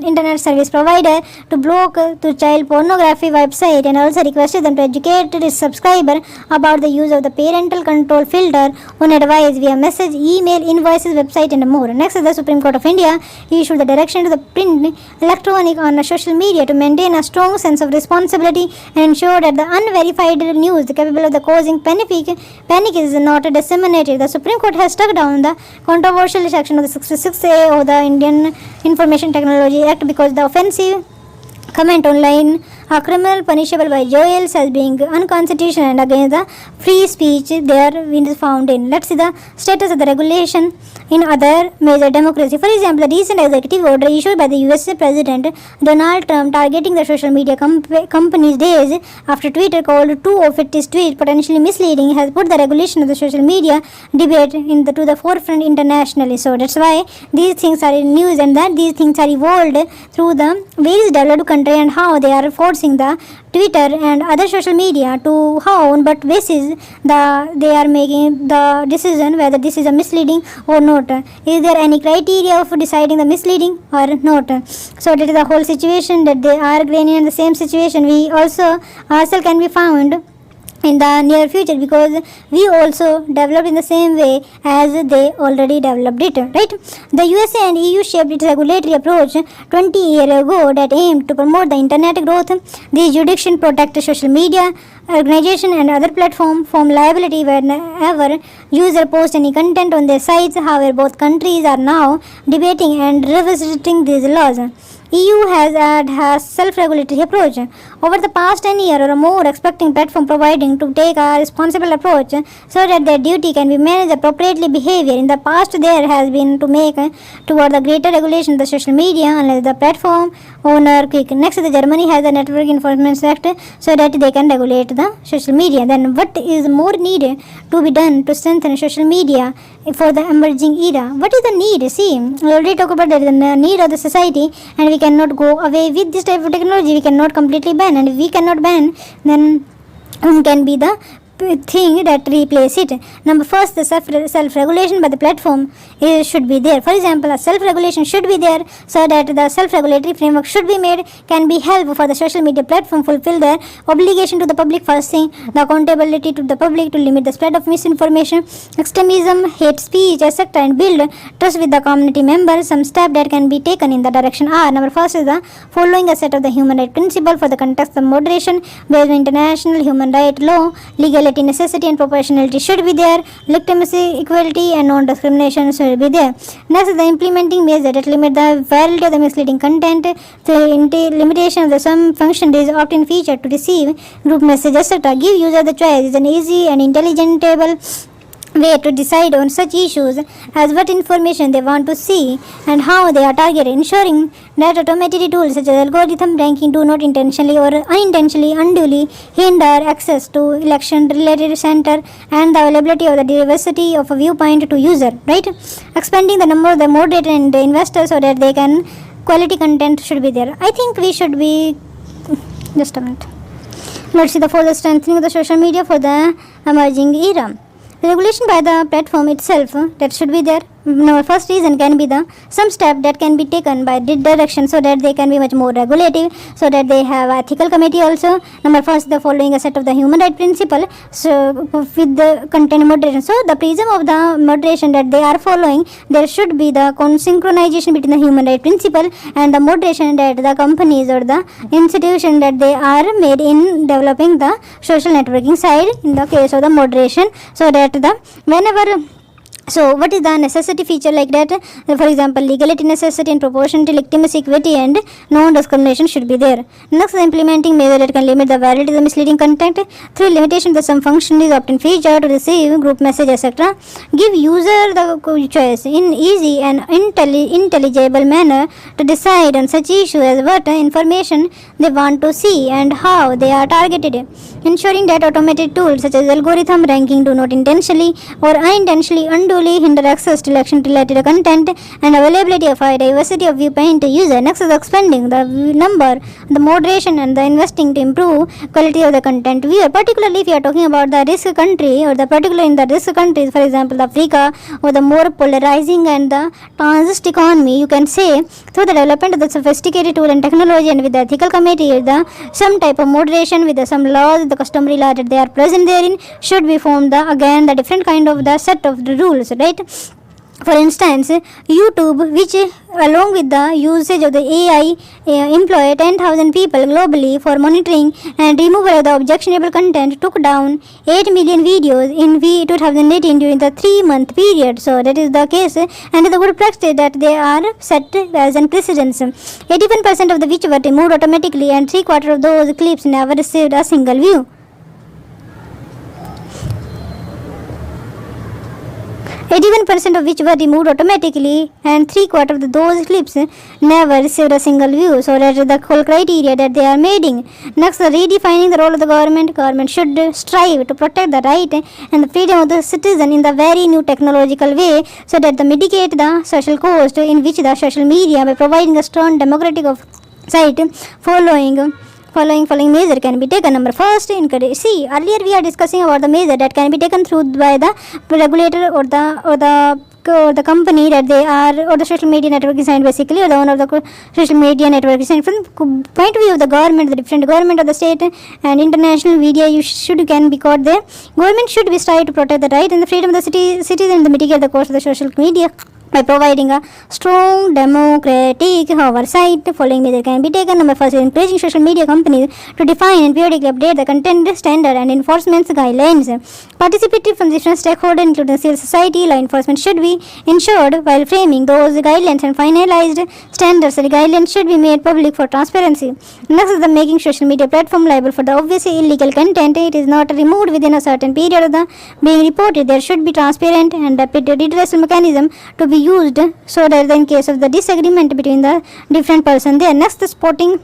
internet service provider to block to child pornography website and also requested them to educate its subscriber about the use of the parental control filter on advice via message, email, invoices, website and more. Next is the Supreme Court of India issued the direction to the print, electronic on social media to maintain a strong sense of responsibility and ensure that the unverified news capable of the causing panic is not disseminated. The Supreme Court has struck down the controversial section of the 66A of the Indian Information Technology Act because the offensive comment online a criminal punishable by jails as being unconstitutional and against the free speech there is found in. Let's see the status of the regulation in other major democracy. For example, the recent executive order issued by the USA President Donald Trump targeting the social media companies days after Twitter called two of its tweets potentially misleading has put the regulation of the social media debate to the forefront internationally. So that's why these things are in news and that these things are evolved through the various developed countries and how they are forcing the Twitter and other social media to how on what basis they are making the decision whether this is a misleading or not. Is there any criteria of deciding the misleading or not? So that is the whole situation that they are gaining in the same situation. We also ourselves can be found in the near future because we also developed in the same way as they already developed it, right? The USA and EU shaped its regulatory approach 20 years ago that aimed to promote the internet growth. These jurisdictions protect social media organization and other platforms from liability whenever user post any content on their sites. However, both countries are now debating and revisiting these laws. EU has had a self-regulatory approach. Over the past 10 years or more, expecting platform providing to take a responsible approach so that their duty can be managed appropriately behavior. In the past, there has been to make toward the greater regulation of the social media unless the platform owner quick. Next, the Germany has the Network Enforcement Act so that they can regulate the social media. Then what is more needed to be done to strengthen social media for the emerging era? What is the need? See, we already talked about the need of the society and we cannot go away with this type of technology. We cannot completely ban, and if we cannot ban, then can be the thing that replace it. Number first, the self-regulation by the platform should be there. For example, a self-regulation should be there, so that the self-regulatory framework should be made, can be helpful for the social media platform fulfill their obligation to the public. First thing, the accountability to the public to limit the spread of misinformation, extremism, hate speech, etc., and build trust with the community members. Some steps that can be taken in the direction are: number first is the following a set of the human right principle for the context of moderation based on international human right law. Legality, necessity, and proportionality should be there. Legitimacy, equality, and non-discrimination should be there. Next is the implementing measure that limit the virality of the misleading content. The limitation of the some function is often featured to receive group messages, etc. Give user the choice is an easy and intelligible way to decide on such issues as what information they want to see and how they are targeted, ensuring that automated tools such as algorithm ranking do not intentionally or unintentionally unduly hinder access to election related center and the availability of the diversity of a viewpoint to user, right? Expanding the number of the moderate and the investors so that they can quality content should be there. I think we should be just a minute. Let's see the further strengthening of the social media for the emerging era. Regulation by the platform itself that should be there. Our first reason can be the some step that can be taken by this direction so that they can be much more regulative, so that they have ethical committee also. Number first, the following a set of the human right principle, so with the content moderation. So the prism of the moderation that they are following, there should be the synchronization between the human right principle and the moderation that the companies or the institution that they are made in developing the social networking side in the case of the moderation, so that the whenever. So what is the necessity feature like that? For example, legality, necessity, and proportionality, legitimacy, equity, and non-discrimination should be there. Next, the implementing measure that can limit the virality of the misleading content through limitation that some function is often featured to receive group message, etc. Give user the choice in easy and intelligible manner to decide on such issue as what information they want to see and how they are targeted. Ensuring that automated tools such as algorithm ranking do not intentionally or unintentionally unduly hinder access to election related content and availability of high diversity of viewpoint to user. Next is expanding the number, the moderation, and the investing to improve quality of the content viewer. Particularly if you are talking about the risk country or the particular in the risk countries, for example, Africa, or the more polarizing and the transist economy, you can say through the development of the sophisticated tool and technology and with the ethical committee, the some type of moderation with the some laws, the customary law that they are present therein should be formed the again the different kind of the set of the rules, right? For instance, YouTube, which along with the usage of the AI employ 10,000 people globally for monitoring and removal of the objectionable content, took down 8 million videos in 2018 during the 3-month period. So that is the case, and the good practice that they are set as an precedence. 81% of the which were removed automatically, and 3/4 of those clips never received a single view. 81% of which were removed automatically, and 3/4 of those clips never received a single view. So that is the whole criteria that they are making. Next, redefining the role of the government. Government should strive to protect the right and the freedom of the citizen in the very new technological way, so that they mitigate the social cost in which the social media by providing a strong democratic of site following measure can be taken. Number first, see earlier we are discussing about the measure that can be taken through by the regulator or the company that they are, or the social media network design basically, or the owner of the social media network design. From point of view of the government, the different government of the state and international media, you can be caught there. Government should be strive to protect the right and the freedom of the citizen to mitigate the cost of the social media by providing a strong democratic oversight. The following measure can be taken. Number first is encouraging social media companies to define and periodically update the content standard and enforcement guidelines. Participatory from different stakeholders, including civil society, law enforcement, should be ensured while framing those guidelines, and finalized standards. The guidelines should be made public for transparency. Next is the making social media platform liable for the obviously illegal content. It is not removed within a certain period of the being reported. There should be transparent and rapid redressal mechanism to be used, so that in case of the disagreement between the different person there. Next, the spotting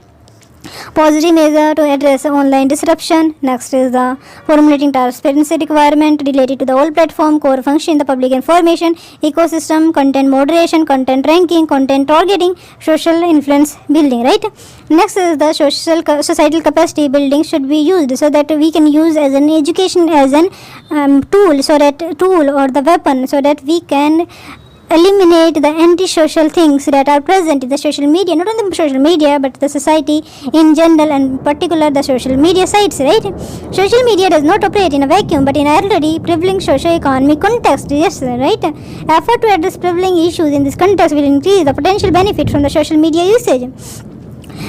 Positive measure to address online disruption. Next is the formulating transparency requirement related to the whole platform, core function in the public information ecosystem, content moderation, content ranking, content targeting, social influence building, right? Next is the societal capacity building should be used so that we can use as an education as an tool or the weapon so that we can eliminate the antisocial things that are present in the social media, not only the social media but the society in general, and in particular the social media sites, right? Social media does not operate in a vacuum but in a already prevailing socio-economic context, yes, right? Effort to address prevailing issues in this context will increase the potential benefit from the social media usage.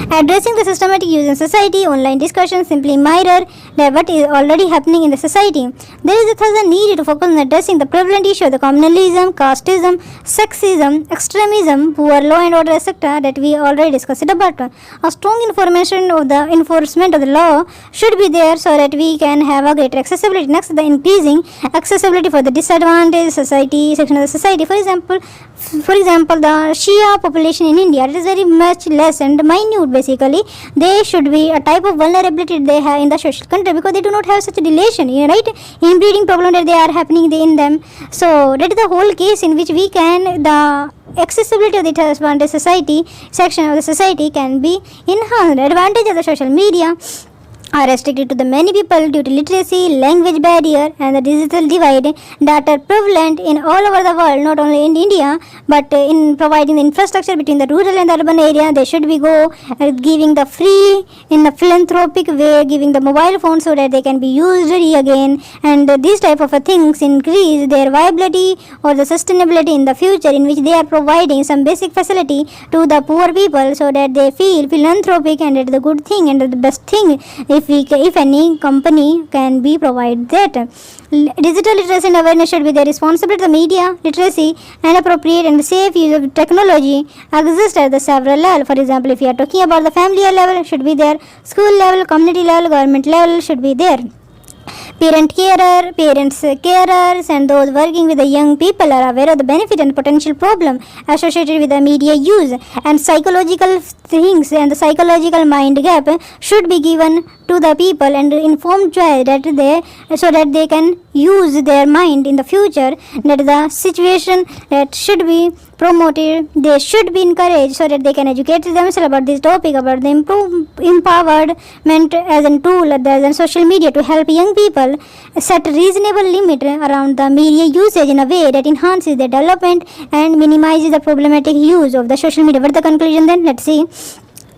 Addressing the systematic use in society, online discussions simply mirror what is already happening in the society. There is thus a need to focus on addressing the prevalent issue of the communalism, casteism, sexism, extremism, poor law and order, etc. that we already discussed about. A strong information of the enforcement of the law should be there so that we can have a greater accessibility. Next, the increasing accessibility for the disadvantaged society section of the society. For example, the Shia population in India, it is very much less and minute. Basically, they should be a type of vulnerability they have in the social country because they do not have such a relation, right? Inbreeding problem that they are happening in them. So that is the whole case in which we can the accessibility of the disadvantaged society section of the society can be enhanced. Advantage of the social media are restricted to the many people due to literacy, language barrier and the digital divide that are prevalent in all over the world, not only in India but in providing the infrastructure between the rural and the urban area. They should be giving the free in a philanthropic way, giving the mobile phone so that they can be used again, and these type of things increase their viability or the sustainability in the future, in which they are providing some basic facility to the poor people so that they feel philanthropic, and it is the good thing and the best thing if any company can be provide that. Digital literacy and awareness should be the responsibility of the media literacy, and appropriate and safe use of technology exist at the several level. For example, if you are talking about the family level, should be there, school level, community level, government level should be there. Parents, carers, and those working with the young people are aware of the benefit and potential problem associated with the media use, and psychological things and the psychological mind gap should be given to the people and informed choice that they can use their mind in the future. That is the situation that should be promoted. They should be encouraged so that they can educate themselves about this topic, about the empowerment as a tool as in social media to help young people set reasonable limit around the media usage in a way that enhances their development and minimizes the problematic use of the social media. What the conclusion then? Let's see.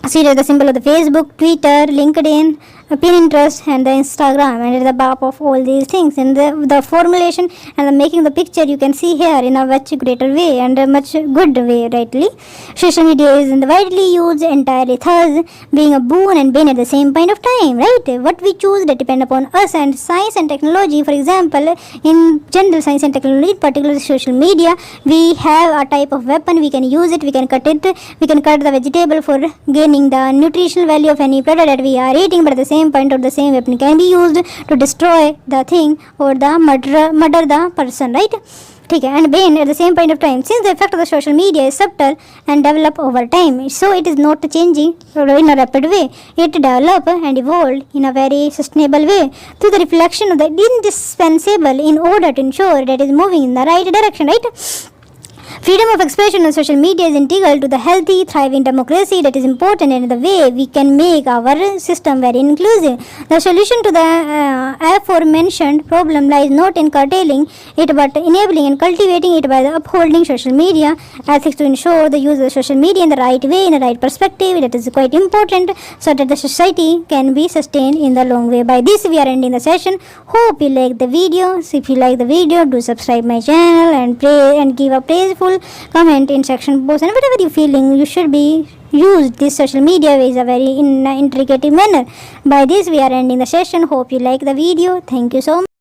See the symbol of the Facebook, Twitter, LinkedIn, Pinterest and the Instagram, and at the back of all these things, and the formulation and the making the picture you can see here in a much greater way and a much good way, rightly. Social media is widely used entirely, thus being a boon and bane at the same point of time, right? What we choose that depend upon us, and science and technology, for example, in general science and technology, in particular social media, we have a type of weapon, we can use it, we can cut the vegetable for gaining the nutritional value of any product that we are eating, but at the same point of the same weapon can be used to destroy the thing or the murder the person, right? And bane at the same point of time, since the effect of the social media is subtle and develop over time, so it is not changing in a rapid way. It develop and evolve in a very sustainable way through the reflection of the indispensable in order to ensure that it is moving in the right direction, right? Freedom of expression on social media is integral to the healthy, thriving democracy that is important in the way we can make our system very inclusive. The solution to the aforementioned problem lies not in curtailing it but enabling and cultivating it by the upholding social media ethics to ensure the use of social media in the right way, in the right perspective. That is quite important so that the society can be sustained in the long way. By this we are ending the session. Hope you like the video. So if you like the video, do subscribe my channel and give a praiseful comment in section post, and whatever you feeling you should be use this social media is a very intricate manner. By this we are ending the session. Hope you like the video. Thank you so much.